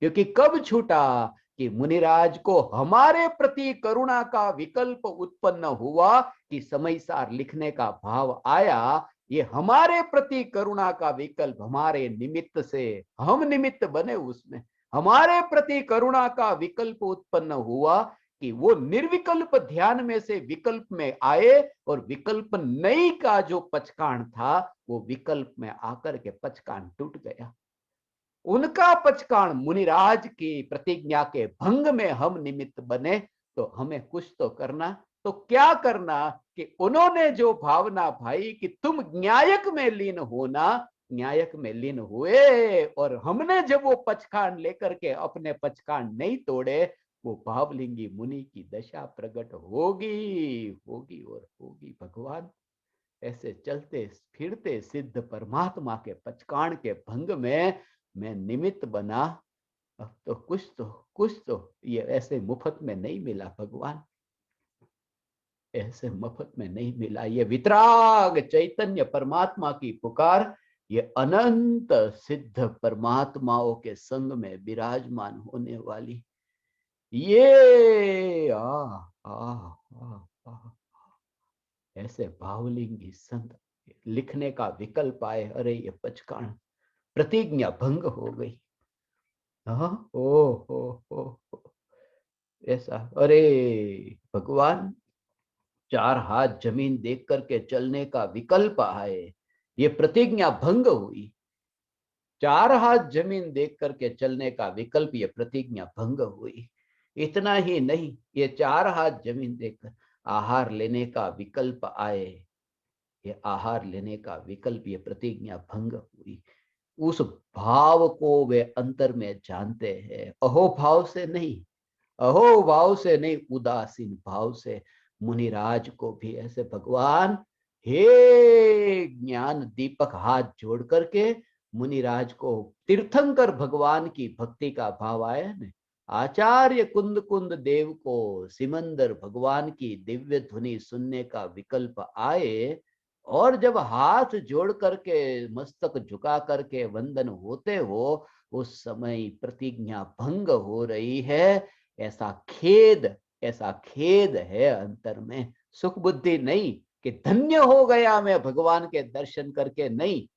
क्योंकि कब छूटा कि मुनिराज को हमारे प्रति करुणा का विकल्प उत्पन्न हुआ, कि समय सार लिखने का भाव आया। ये हमारे प्रति करुणा का विकल्प हमारे निमित्त से हम निमित्त बने, उसमें हमारे प्रति करुणा का विकल्प उत्पन्न हुआ कि वो निर्विकल्प ध्यान में से विकल्प में आए, और विकल्प नहीं का जो पचकान था वो विकल्प में आकर के पचकान टूट गया। उनका पचकान मुनिराज की प्रतिज्ञा के भंग में हम निमित्त बने, तो हमें कुछ तो करना। तो क्या करना कि उन्होंने जो भावना भाई कि तुम न्यायक में लीन होना, न्यायक में लीन हुए, और हमने जब वो पचकान लेकर के अपने पचकान नहीं तोड़े, वो भावलिंगी मुनि की दशा प्रकट होगी, होगी और होगी। भगवान ऐसे चलते फिरते सिद्ध परमात्मा के पचकान के भंग में मैं निमित्त बना। अब तो कुछ तो ये ऐसे मुफ्त में नहीं मिला भगवान, ऐसे मुफ्त में नहीं मिला। ये वितराग चैतन्य परमात्मा की पुकार, ये अनंत सिद्ध परमात्माओं के संग में विराजमान होने वाली ये आ, ऐसे भावलिंगी संत लिखने का विकल्प आए। अरे ये पचकान प्रतिज्ञा भंग हो गई। हाँ, ओ ऐसा। अरे भगवान, 4 हाथ जमीन देख करके चलने का विकल्प आए, ये प्रतिज्ञा भंग हुई। 4 हाथ जमीन देख करके चलने का विकल्प, ये प्रतिज्ञा भंग हुई। इतना ही नहीं, ये 4 हाथ जमीन देखकर आहार लेने का विकल्प आए, ये आहार लेने का विकल्प, ये प्रतिज्ञा भंग हुई। उस भाव को वे अंतर में जानते हैं, अहो भाव से नहीं, अहो भाव से नहीं, उदासीन भाव से। मुनिराज को भी ऐसे भगवान, हे ज्ञान दीपक, हाथ जोड़ करके मुनिराज को तीर्थंकर भगवान की भक्ति का भाव आया न। आचार्य कुंद कुंद देव को सिमंदर भगवान की दिव्य ध्वनि सुनने का विकल्प आए, और जब हाथ जोड़ करके मस्तक झुका करके वंदन होते हो, उस समय प्रतिज्ञा भंग हो रही है। ऐसा खेद, ऐसा खेद है अंतर में। सुख बुद्धि नहीं कि धन्य हो गया मैं भगवान के दर्शन करके, नहीं।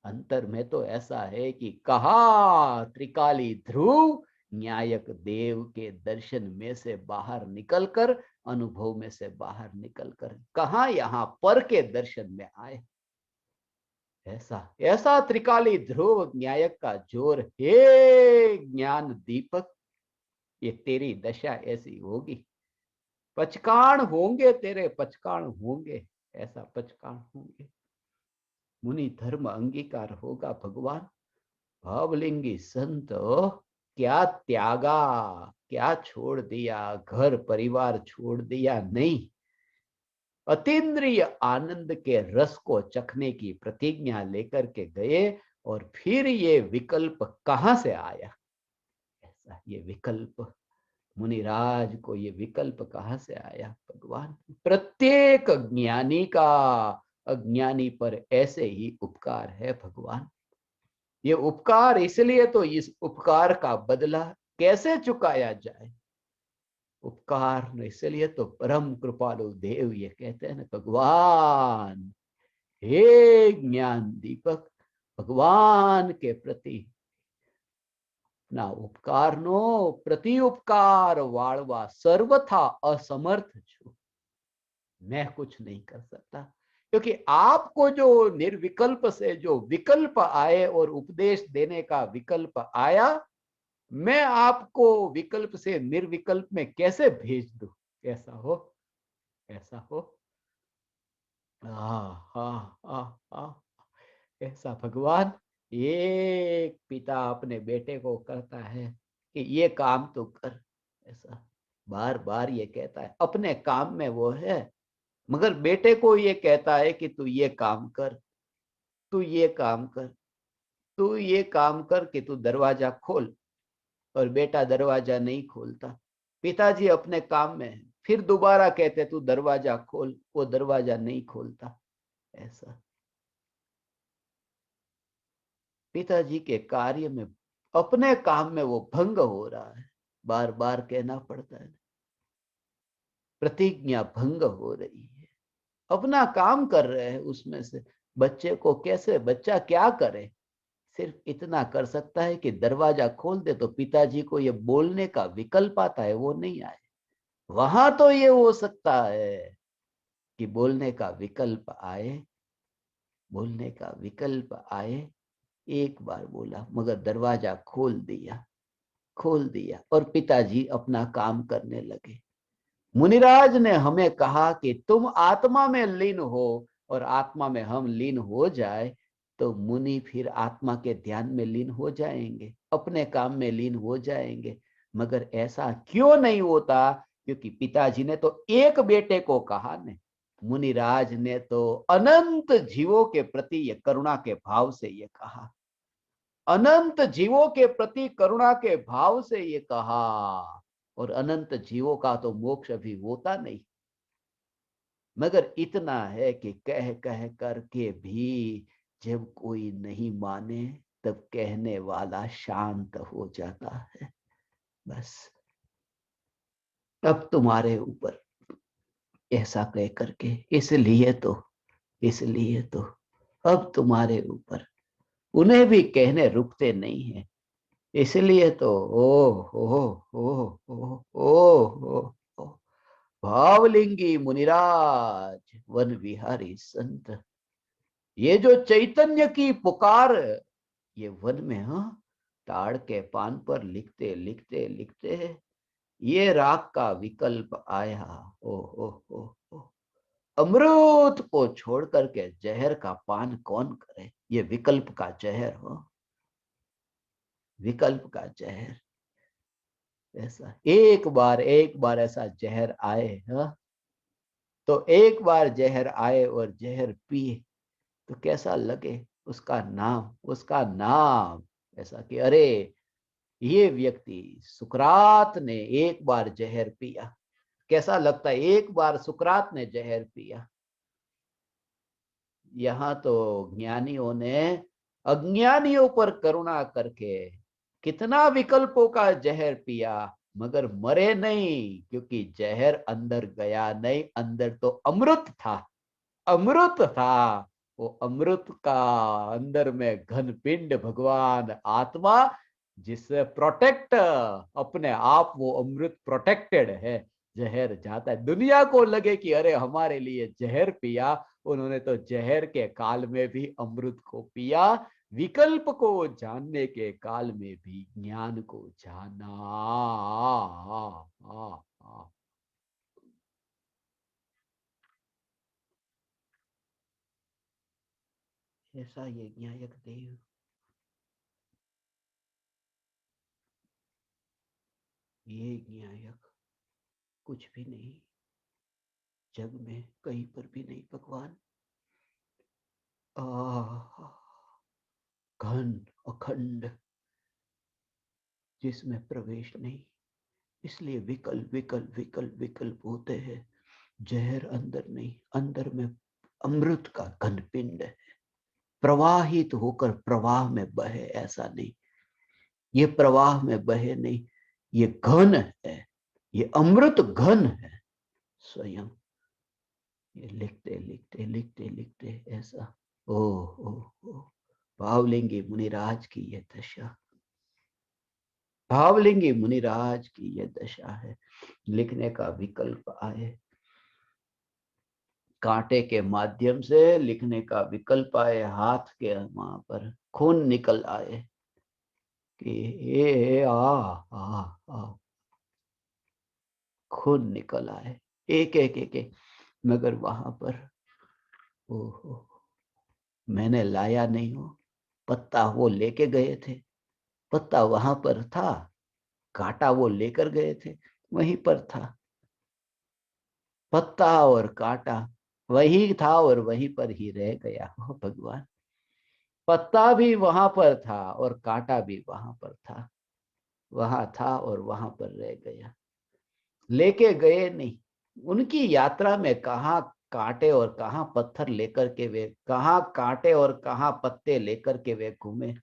अंतर में तो ऐसा है कि कहा त्रिकाली ध्रुव न्यायक देव के दर्शन में से बाहर निकलकर, अनुभव में से बाहर निकलकर कहा यहाँ पर के दर्शन में आए। ऐसा ऐसा त्रिकाली ध्रुव न्यायक का जोर, हे ज्ञान दीपक, ये तेरी दशा ऐसी होगी। पचकान होंगे तेरे, पचकान होंगे, ऐसा पचकान होंगे। मुनि धर्म अंगीकार होगा भगवान। भावलिंगी संत क्या त्यागा, क्या छोड़ दिया, घर परिवार छोड़ दिया, नहीं, अतीन्द्रिय आनंद के रस को चखने की प्रतिज्ञा लेकर के गए। और फिर ये विकल्प कहां से आया? ऐसा ये विकल्प मुनिराज को, ये विकल्प कहां से आया? भगवान प्रत्येक ज्ञानी का अज्ञानी पर ऐसे ही उपकार है भगवान। ये उपकार इसलिए, तो इस उपकार का बदला कैसे चुकाया जाए? उपकार इसलिए तो परम कृपालु देव ये कहते हैं ना, भगवान हे ज्ञान दीपक, भगवान के प्रति ना उपकार नो प्रति उपकार वाळवा, सर्वथा असमर्थ छु, मैं कुछ नहीं कर सकता। क्योंकि आपको जो निर्विकल्प से जो विकल्प आए और उपदेश देने का विकल्प आया, मैं आपको विकल्प से निर्विकल्प में कैसे भेज दूं? ऐसा हो, ऐसा हो। ऐसा भगवान, एक पिता अपने बेटे को कहता है कि ये काम तो कर, ऐसा बार बार ये कहता है। अपने काम में वो है, मगर बेटे को ये कहता है कि तू ये काम कर, तू ये काम कर, तू ये काम कर, कि तू दरवाजा खोल। और बेटा दरवाजा नहीं खोलता। पिताजी अपने काम में है, फिर दोबारा कहते तू दरवाजा खोल, वो दरवाजा नहीं खोलता। ऐसा पिताजी के कार्य में, अपने काम में वो भंग हो रहा है। बार बार कहना पड़ता है, प्रतिज्ञा भंग हो रही है। अपना काम कर रहे हैं, उसमें से बच्चे को कैसे, बच्चा क्या करे? सिर्फ इतना कर सकता है कि दरवाजा खोल दे तो पिताजी को ये बोलने का विकल्प आता है, वो नहीं आए। वहां तो ये हो सकता है कि बोलने का विकल्प आए, बोलने का विकल्प आए। एक बार बोला, मगर दरवाजा खोल दिया, खोल दिया, और पिताजी अपना काम करने लगे। मुनिराज ने हमें कहा कि तुम आत्मा में लीन हो, और आत्मा में हम लीन हो जाए तो मुनि फिर आत्मा के ध्यान में लीन हो जाएंगे, अपने काम में लीन हो जाएंगे। मगर ऐसा क्यों नहीं होता? क्योंकि पिताजी ने तो एक बेटे को कहा ने, मुनिराज ने तो अनंत जीवों के प्रति ये करुणा के भाव से ये कहा, अनंत जीवों के प्रति करुणा के भाव से ये कहा। और अनंत जीवों का तो मोक्ष अभी होता नहीं, मगर इतना है कि कह कह करके भी जब कोई नहीं माने तब कहने वाला शांत हो जाता है। बस अब तुम्हारे ऊपर, ऐसा कह करके, इसलिए तो अब तुम्हारे ऊपर, उन्हें भी कहने रुकते नहीं है। इसलिए तो ओ भावलिंगी मुनिराज, वन विहारी संत, ये जो चैतन्य की पुकार, ये वन में, हाँ, ताड़ के पान पर लिखते लिखते लिखते ये राग का विकल्प आया। ओ अमृत को छोड़ करके जहर का पान कौन करे? ये विकल्प का जहर हो, विकल्प का जहर। ऐसा एक बार ऐसा जहर आए, हाँ, तो एक बार जहर आए और जहर पिए तो कैसा लगे? उसका नाम ऐसा कि अरे, ये व्यक्ति सुकरात ने एक बार जहर पिया। कैसा लगता है? एक बार सुकरात ने जहर पिया। यहाँ तो ज्ञानियों ने अज्ञानियों पर करुणा करके कितना विकल्पों का जहर पिया, मगर मरे नहीं, क्योंकि जहर अंदर गया नहीं, अंदर तो अमृत था, अमृत था। वो अमृत का अंदर में घन पिंड भगवान आत्मा, जिससे प्रोटेक्ट, अपने आप वो अमृत प्रोटेक्टेड है। जहर जाता है, दुनिया को लगे कि अरे हमारे लिए जहर पिया, उन्होंने तो जहर के काल में भी अमृत को पिया, विकल्प को जानने के काल में भी ज्ञान को जाना। ऐसा ये ज्ञायक देव, ये ज्ञायक कुछ भी नहीं, जग में कहीं पर भी नहीं भगवान। घन अखंड, जिसमें प्रवेश नहीं, इसलिए विकल्प विकल्प विकल्प विकल्प होते हैं। जहर अंदर नहीं, अंदर में अमृत का घन पिंड है, प्रवाहित होकर प्रवाह में बहे, ऐसा नहीं, ये प्रवाह में बहे नहीं, ये घन है, ये अमृत घन है स्वयं। ये लिखते लिखते लिखते लिखते ऐसा, ओ ओ भावलिंगी मुनिराज की ये दशा, भावलिंगी मुनिराज की ये दशा है। लिखने का विकल्प आए, कांटे के माध्यम से लिखने का विकल्प आए, हाथ के वहां पर खून निकल आए कि ये आ खून निकल आए, एक एक एक एक, मगर वहां पर ओहो, मैंने लाया नहीं हो, पत्ता वो लेके गए थे, पत्ता वहां पर था, कांटा वो लेकर गए थे, वहीं पर था, पत्ता और कांटा वही था और वहीं पर ही रह गया। हो भगवान, पत्ता भी वहां पर था और कांटा भी वहां पर था, वहां था और वहां पर रह गया, लेके गए नहीं। उनकी यात्रा में कहाँ कांटे और कहाँ पत्थर लेकर के वे, कहाँ कांटे और कहाँ पत्ते लेकर के वे घूमे।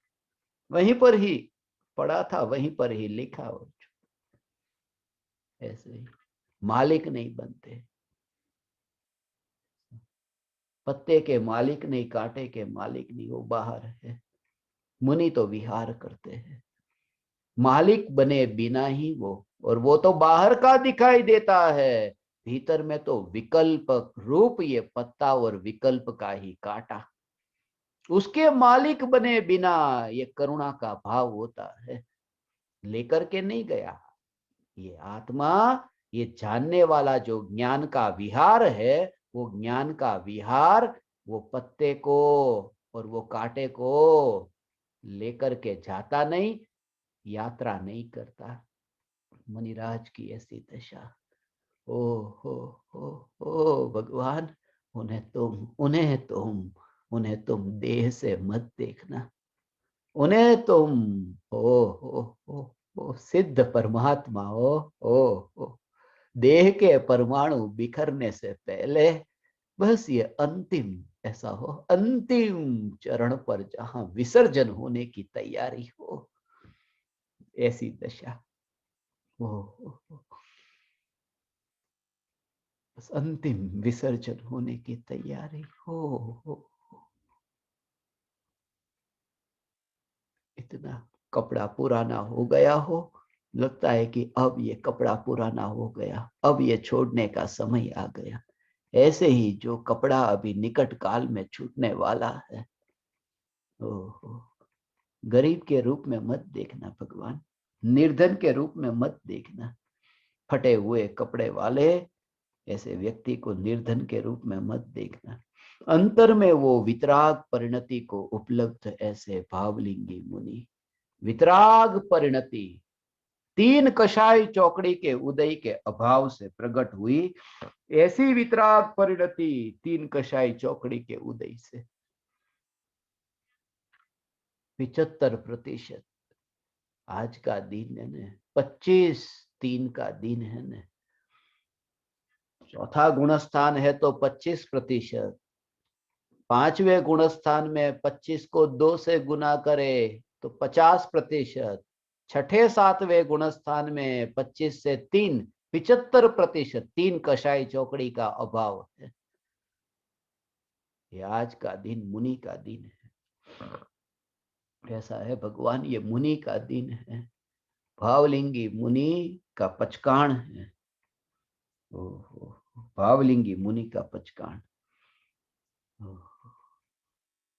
वहीं पर ही पढ़ा था, वहीं पर ही लिखा हो। ऐसे ही मालिक नहीं बनते, पत्ते के मालिक नहीं, कांटे के मालिक नहीं, वो बाहर है। मुनि तो विहार करते हैं, मालिक बने बिना ही वो, और वो तो बाहर का दिखाई देता है, भीतर में तो विकल्प रूप ये पत्ता और विकल्प का ही कांटा। उसके मालिक बने बिना ये करुणा का भाव होता है, लेकर के नहीं गया। ये आत्मा, ये जानने वाला जो ज्ञान का विहार है, वो ज्ञान का विहार वो पत्ते को और वो कांटे को लेकर के जाता नहीं, यात्रा नहीं करता। मुनिराज की ऐसी दशा। ओ हो ओ भगवान, उन्हें तुम देह से मत देखना, उन्हें तुम ओ सिद्ध परमात्मा ओ देह के परमाणु बिखरने से पहले बस ये अंतिम ऐसा हो, अंतिम चरण पर जहां विसर्जन होने की तैयारी हो, ऐसी दशा। ओ, ओ, ओ बस अंतिम विसर्जन होने की तैयारी हो। इतना कपड़ा पुराना हो गया हो, लगता है कि अब ये कपड़ा पुराना हो गया, अब ये छोड़ने का समय आ गया। ऐसे ही जो कपड़ा अभी निकट काल में छूटने वाला है। ओहो, गरीब के रूप में मत देखना भगवान, निर्धन के रूप में मत देखना, फटे हुए कपड़े वाले ऐसे व्यक्ति को निर्धन के रूप में मत देखना। अंतर में वो वितराग परिणति को उपलब्ध ऐसे भावलिंगी मुनि, वितराग परिणति तीन कषाय चौकड़ी के उदय के अभाव से प्रकट हुई, ऐसी वितराग परिणति तीन कषाय चौकड़ी के उदय से। 75% आज का दिन है न, 25/3 का दिन है न। चौथा गुणस्थान है तो 25%, पांचवें गुणस्थान में 25 को 2 से गुना करे तो 50%, छठे सातवें गुणस्थान में 25 से 3, 75%, तीन कषाय चौकड़ी का अभाव है। ये आज का दिन मुनि का दिन है। ऐसा है भगवान, ये मुनि का दिन है, भावलिंगी मुनि का पचकाण है। भावलिंगी मुनि का पचकाण,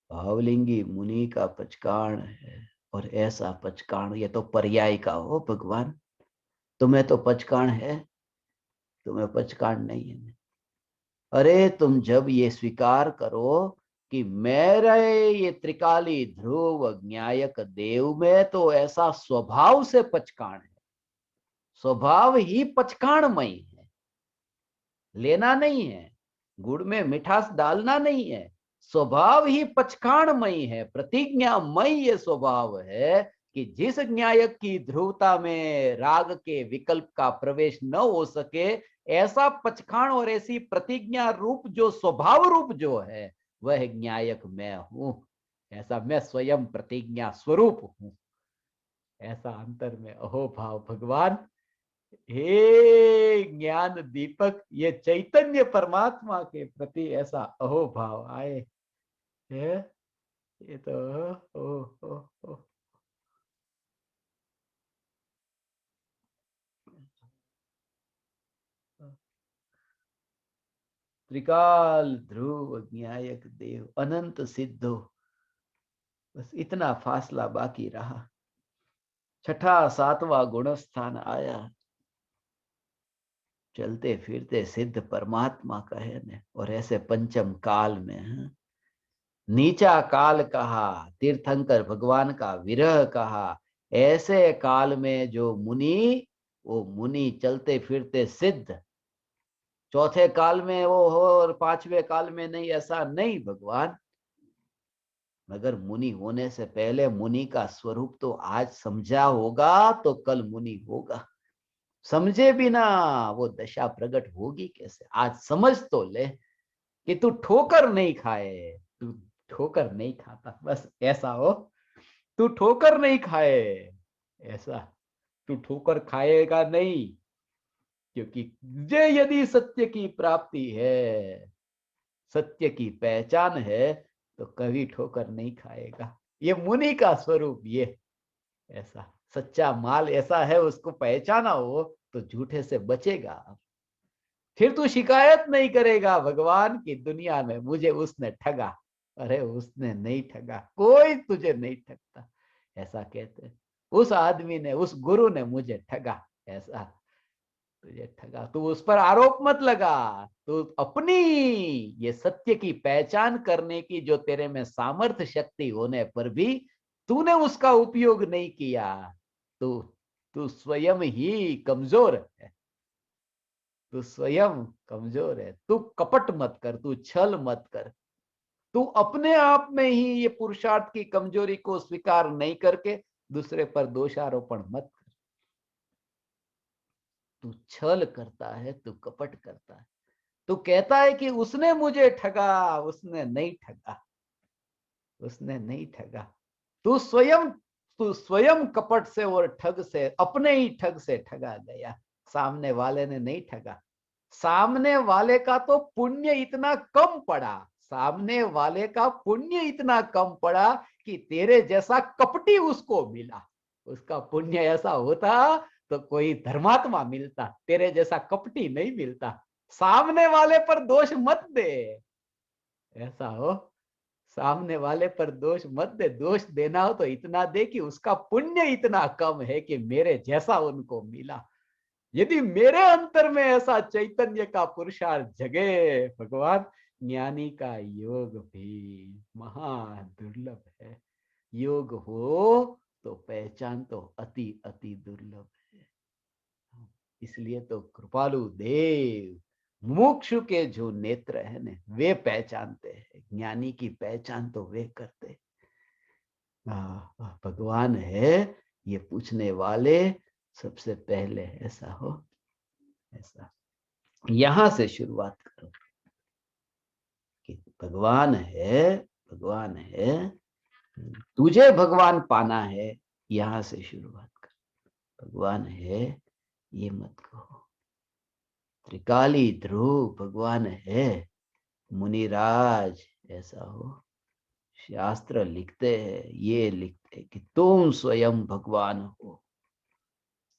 भावलिंगी मुनि का पचकाण है। और ऐसा पचकाण, ये तो पर्याय का हो भगवान, तुम्हें तो पचकाण है, तुम्हें पचकाण नहीं है। अरे तुम जब ये स्वीकार करो कि मेरे ये त्रिकाली ध्रुव न्यायक देव में तो ऐसा स्वभाव से पचकाण है, स्वभाव ही पचकाणमय है, लेना नहीं है, गुड़ में मिठास डालना नहीं है, स्वभाव ही पचकाणमय है, प्रतिज्ञामय ये स्वभाव है कि जिस न्यायक की ध्रुवता में राग के विकल्प का प्रवेश न हो सके, ऐसा पचखाण और ऐसी प्रतिज्ञा रूप जो स्वभाव रूप जो है, वह न्यायक मैं हूं, ऐसा मैं स्वयं प्रतिज्ञा स्वरूप हूं। ऐसा अंतर में अहो भाव भगवान, हे ज्ञान दीपक, ये चैतन्य परमात्मा के प्रति ऐसा अहो भाव आए है। ये तो ओ, ओ, ओ। त्रिकाल ध्रुव न्यायक देव अनंत सिद्धो, बस इतना फासला बाकी रहा। छठा सातवां गुणस्थान आया, चलते फिरते सिद्ध परमात्मा कहे ने, और ऐसे पंचम काल में है? नीचा काल कहा, तीर्थंकर भगवान का विरह कहा, ऐसे काल में जो मुनि, वो मुनि चलते फिरते सिद्ध, चौथे काल में वो हो और पांचवें काल में नहीं, ऐसा नहीं भगवान। मगर मुनि होने से पहले मुनि का स्वरूप तो आज समझा होगा तो कल मुनि होगा, समझे बिना वो दशा प्रकट होगी कैसे? आज समझ तो ले कि तू ठोकर नहीं खाए, तू ठोकर नहीं खाता, बस ऐसा हो। तू ठोकर नहीं खाए, ऐसा तू ठोकर खाएगा नहीं, क्योंकि जे यदि सत्य की प्राप्ति है, सत्य की पहचान है, तो कभी ठोकर नहीं खाएगा। ये मुनि का स्वरूप, ये ऐसा सच्चा माल ऐसा है, उसको पहचाना हो तो झूठे से बचेगा। फिर तू शिकायत नहीं करेगा भगवान की दुनिया में, मुझे उसने ठगा। अरे उसने नहीं ठगा, कोई तुझे नहीं ठगता, ऐसा कहते हैं। उस आदमी ने, उस गुरु ने मुझे ठगा, ऐसा तुझे ठगा। तू उस पर आरोप मत लगा। तू अपनी ये सत्य की पहचान करने की जो तेरे में सामर्थ्य शक्ति होने पर भी तूने उसका उपयोग नहीं किया। तू तू स्वयं ही कमजोर है। तू स्वयं कमजोर है। तू कपट मत कर, तू छल मत कर। तू अपने आप में ही ये पुरुषार्थ की कमजोरी को स्वीकार नहीं करके दूसरे पर दोषारोपण मत कर। तू छल करता है, तू कपट करता है। तू कहता है कि उसने मुझे ठगा, उसने नहीं ठगा, उसने नहीं ठगा। तू स्वयं तू स्वयं कपट से और ठग से, अपने ही ठग से ठगा गया। सामने वाले ने नहीं ठगा। सामने वाले का तो पुण्य इतना कम पड़ा, सामने वाले का पुण्य इतना कम पड़ा कि तेरे जैसा कपटी उसको मिला। उसका पुण्य ऐसा होता तो कोई धर्मात्मा मिलता, तेरे जैसा कपटी नहीं मिलता। सामने वाले पर दोष मत दे, ऐसा हो। सामने वाले पर दोष मत दे। दोष देना हो तो इतना दे कि उसका पुण्य इतना कम है कि मेरे जैसा उनको मिला। यदि मेरे अंतर में ऐसा चैतन्य का पुरुषार्थ जगे भगवान, ज्ञानी का योग भी महा दुर्लभ है। योग हो तो पहचान तो अति अति दुर्लभ है। इसलिए तो कृपालु देव, मोक्ष के जो नेत्र है ना, वे पहचानते हैं। ज्ञानी की पहचान तो वे करते। भगवान है ये पूछने वाले सबसे पहले, ऐसा हो, ऐसा यहां से शुरुआत करो कि भगवान है, भगवान है, तुझे भगवान पाना है, यहां से शुरुआत कर। भगवान है ये मत कहो। त्रिकाली ध्रुव भगवान है, मुनिराज ऐसा हो। शास्त्र लिखते हैं, ये लिखते हैं कि तुम स्वयं भगवान हो,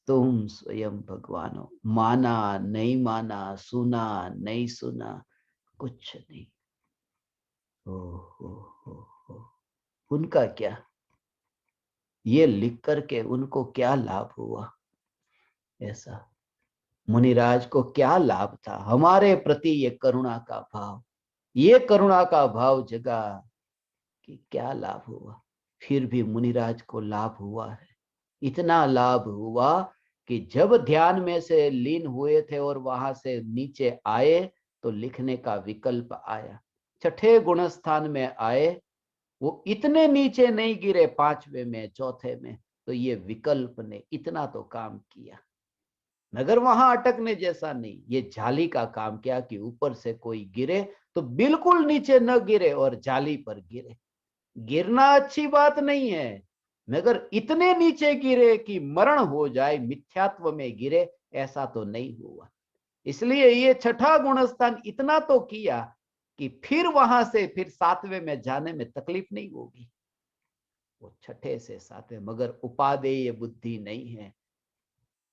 तुम स्वयं भगवान हो। माना नहीं माना, सुना नहीं सुना, कुछ नहीं। हो हो हो हो। उनका क्या, ये लिख करके उनको क्या लाभ हुआ? ऐसा मुनिराज को क्या लाभ था? हमारे प्रति ये करुणा का भाव, ये करुणा का भाव जगा कि क्या लाभ हुआ? फिर भी मुनिराज को लाभ हुआ है। इतना लाभ हुआ कि जब ध्यान में से लीन हुए थे और वहां से नीचे आए तो लिखने का विकल्प आया। छठे गुणस्थान में आए, वो इतने नीचे नहीं गिरे, पांचवे में, चौथे में। तो ये विकल्प ने इतना तो काम किया, मगर वहां अटकने जैसा नहीं। ये जाली का काम किया कि ऊपर से कोई गिरे तो बिल्कुल नीचे न गिरे और जाली पर गिरे। गिरना अच्छी बात नहीं है, मगर इतने नीचे गिरे कि मरण हो जाए, मिथ्यात्व में गिरे, ऐसा तो नहीं हुआ। इसलिए ये छठा गुणस्थान इतना तो किया कि फिर वहां से फिर सातवें में जाने में तकलीफ नहीं होगी। वो छठे से सातवें, मगर उपादेय बुद्धि नहीं है।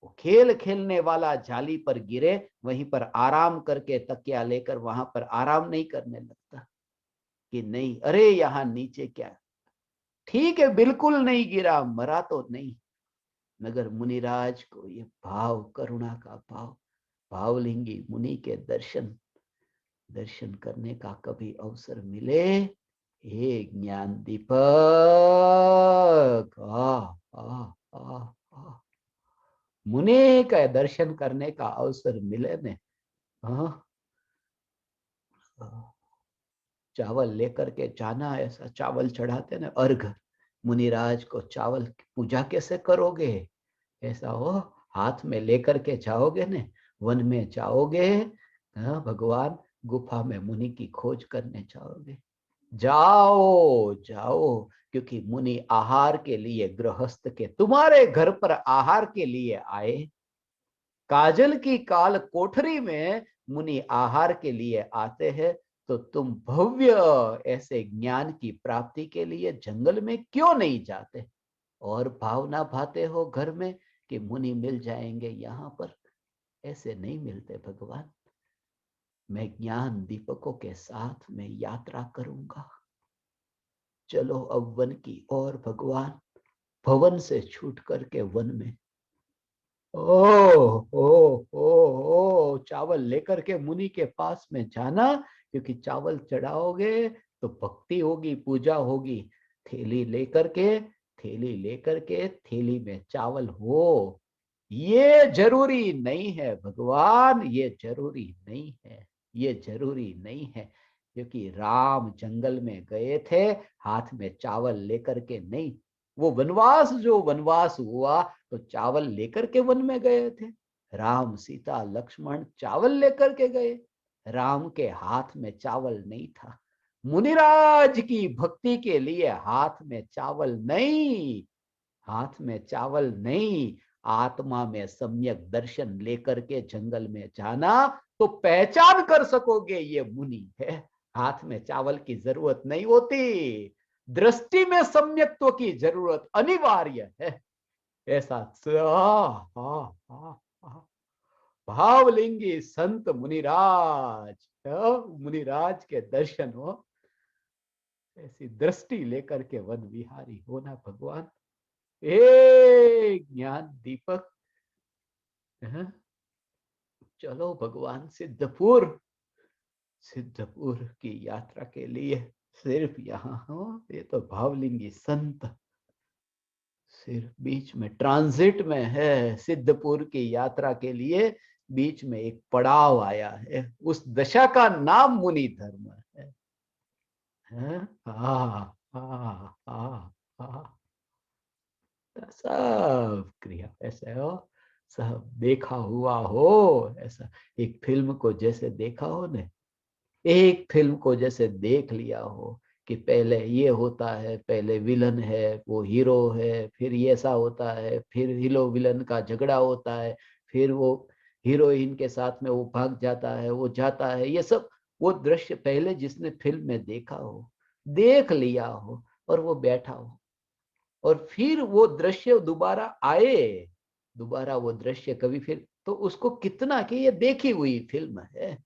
वो खेल खेलने वाला जाली पर गिरे, वहीं पर आराम करके तकिया लेकर वहां पर आराम नहीं करने लगता कि नहीं, अरे यहां नीचे क्या, ठीक है बिल्कुल नहीं गिरा, मरा तो नहीं। मगर मुनिराज को ये भाव, करुणा का भाव, भावलिंगी मुनि के दर्शन दर्शन करने का कभी अवसर मिले, हे ज्ञान दीपक, आ, आ, आ, आ, मुनि का दर्शन करने का अवसर मिले ने, हाँ, चावल लेकर के जाना, ऐसा चावल चढ़ाते ना अर्घ। मुनिराज को चावल की पूजा कैसे करोगे? ऐसा हो, हाथ में लेकर के जाओगे ने, वन में जाओगे, हाँ, भगवान गुफा में मुनि की खोज करने जाओगे। जाओ जाओ, क्योंकि मुनि आहार के लिए गृहस्थ के तुम्हारे घर पर आहार के लिए आए। काजल की काल कोठरी में मुनि आहार के लिए आते हैं, तो तुम भव्य ऐसे ज्ञान की प्राप्ति के लिए जंगल में क्यों नहीं जाते और भावना भाते हो घर में कि मुनि मिल जाएंगे यहाँ पर? ऐसे नहीं मिलते भगवान। मैं ज्ञान दीपकों के साथ में यात्रा करूंगा। चलो अब वन की ओर भगवान। भवन से छूट करके वन में। ओ चावल लेकर के मुनि के पास में जाना, क्योंकि चावल चढ़ाओगे तो भक्ति होगी, पूजा होगी। थैली लेकर के, थैली लेकर के, थैली में चावल हो, ये जरूरी नहीं है भगवान, ये जरूरी नहीं है, ये जरूरी नहीं है। क्योंकि राम जंगल में गए थे हाथ में चावल लेकर के नहीं। वो वनवास, जो वनवास हुआ तो चावल लेकर के वन में गए थे। राम सीता लक्ष्मण चावल लेकर के गए। राम के हाथ में चावल नहीं था। मुनिराज की भक्ति के लिए हाथ में चावल नहीं, हाथ में चावल नहीं। आत्मा में सम्यक दर्शन लेकर के जंगल में जाना, तो पहचान कर सकोगे ये मुनि है। हाथ में चावल की जरूरत नहीं होती, दृष्टि में सम्यक्त्व की जरूरत अनिवार्य है। ऐसा भावलिंगी संत मुनिराज, मुनिराज के दर्शन हो, ऐसी दृष्टि लेकर के वन विहारी होना भगवान। ए ज्ञान दीपक, चलो भगवान सिद्धपुर, सिद्धपुर की यात्रा के लिए सिर्फ यहाँ हो। ये तो भावलिंगी संत सिर्फ बीच में ट्रांजिट में है। सिद्धपुर की यात्रा के लिए बीच में एक पड़ाव आया है, उस दशा का नाम मुनि धर्म है। हाँ हाँ हाँ हाँ। सब क्रिया ऐसे हो, सब देखा हुआ हो। ऐसा एक फिल्म को जैसे देखा हो ने, एक फिल्म को जैसे देख लिया हो कि पहले ये होता है, पहले विलन है, वो हीरो है, फिर ये ऐसा होता है, फिर हीरो विलन का झगड़ा होता है, फिर वो हीरोइन के साथ में वो भाग जाता है, वो जाता है, ये सब वो दृश्य पहले जिसने फिल्म में देखा हो, देख लिया हो, और वो बैठा हो, और फिर वो दृश्य दोबारा आए, दोबारा वो दृश्य कभी फिर, तो उसको कितना कि ये देखी हुई फिल्म है।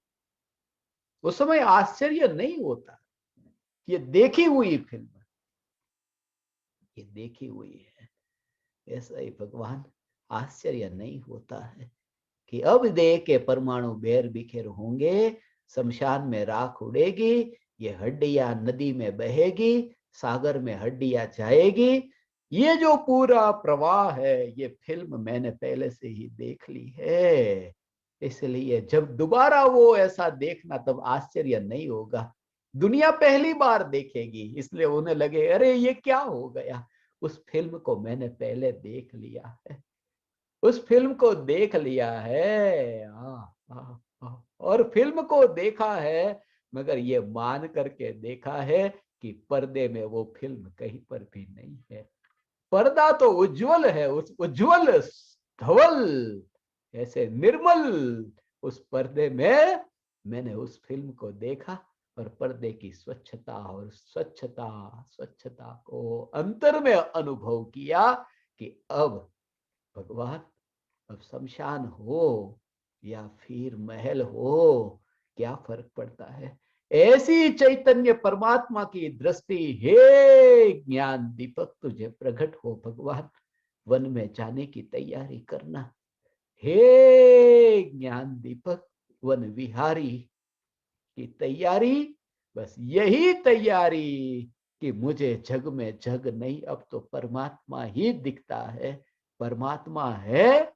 उस समय आश्चर्य नहीं होता, ये देखी हुई फिल्म, ये देखी हुई है। ऐसा ही भगवान, आश्चर्य नहीं होता है कि अब देह के परमाणु बेर बिखेर होंगे, शमशान में राख उड़ेगी, ये हड्डियां नदी में बहेगी, सागर में हड्डियां जाएगी। ये जो पूरा प्रवाह है, ये फिल्म मैंने पहले से ही देख ली है। इसलिए जब दोबारा वो ऐसा देखना, तब आश्चर्य नहीं होगा। दुनिया पहली बार देखेगी, इसलिए उन्हें लगे अरे ये क्या हो गया, उस फिल्म को मैंने पहले देख लिया है, उस फिल्म को देख लिया है। और फिल्म को देखा है, मगर ये मान करके देखा है कि पर्दे में वो फिल्म कहीं पर भी नहीं है। पर्दा तो उज्जवल है, उस उज्जवल धवल ऐसे निर्मल उस पर्दे में मैंने उस फिल्म को देखा, और पर्दे की स्वच्छता और स्वच्छता स्वच्छता को अंतर में अनुभव किया कि अब भगवान, अब शमशान हो या फिर महल हो, क्या फर्क पड़ता है। ऐसी चैतन्य परमात्मा की दृष्टि, हे ज्ञान दीपक तुझे प्रकट हो भगवान। वन में जाने की तैयारी करना, हे ज्ञान दीपक, वन विहारी की तैयारी, बस यही तैयारी कि मुझे जग में जग नहीं, अब तो परमात्मा ही दिखता है। परमात्मा है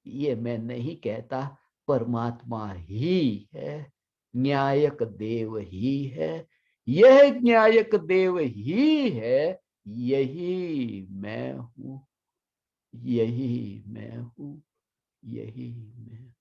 ये मैं नहीं कहता, परमात्मा ही है, न्यायक देव ही है। यह न्यायक देव ही है, यही मैं हूं, यही मैं हूं, यही मैं।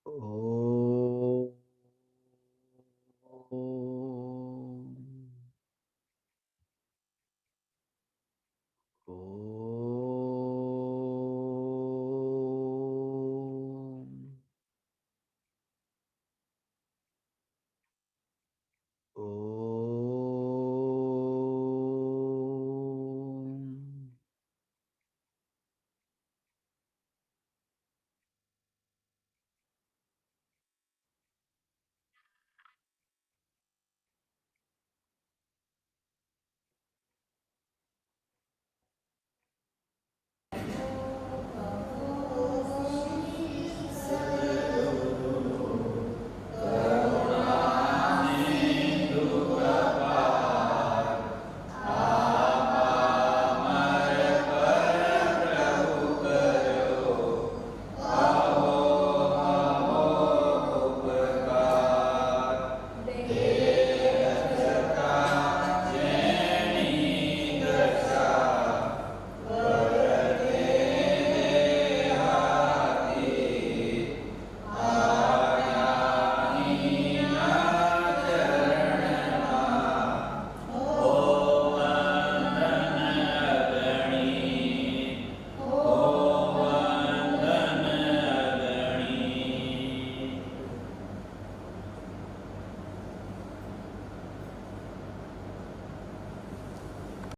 ओ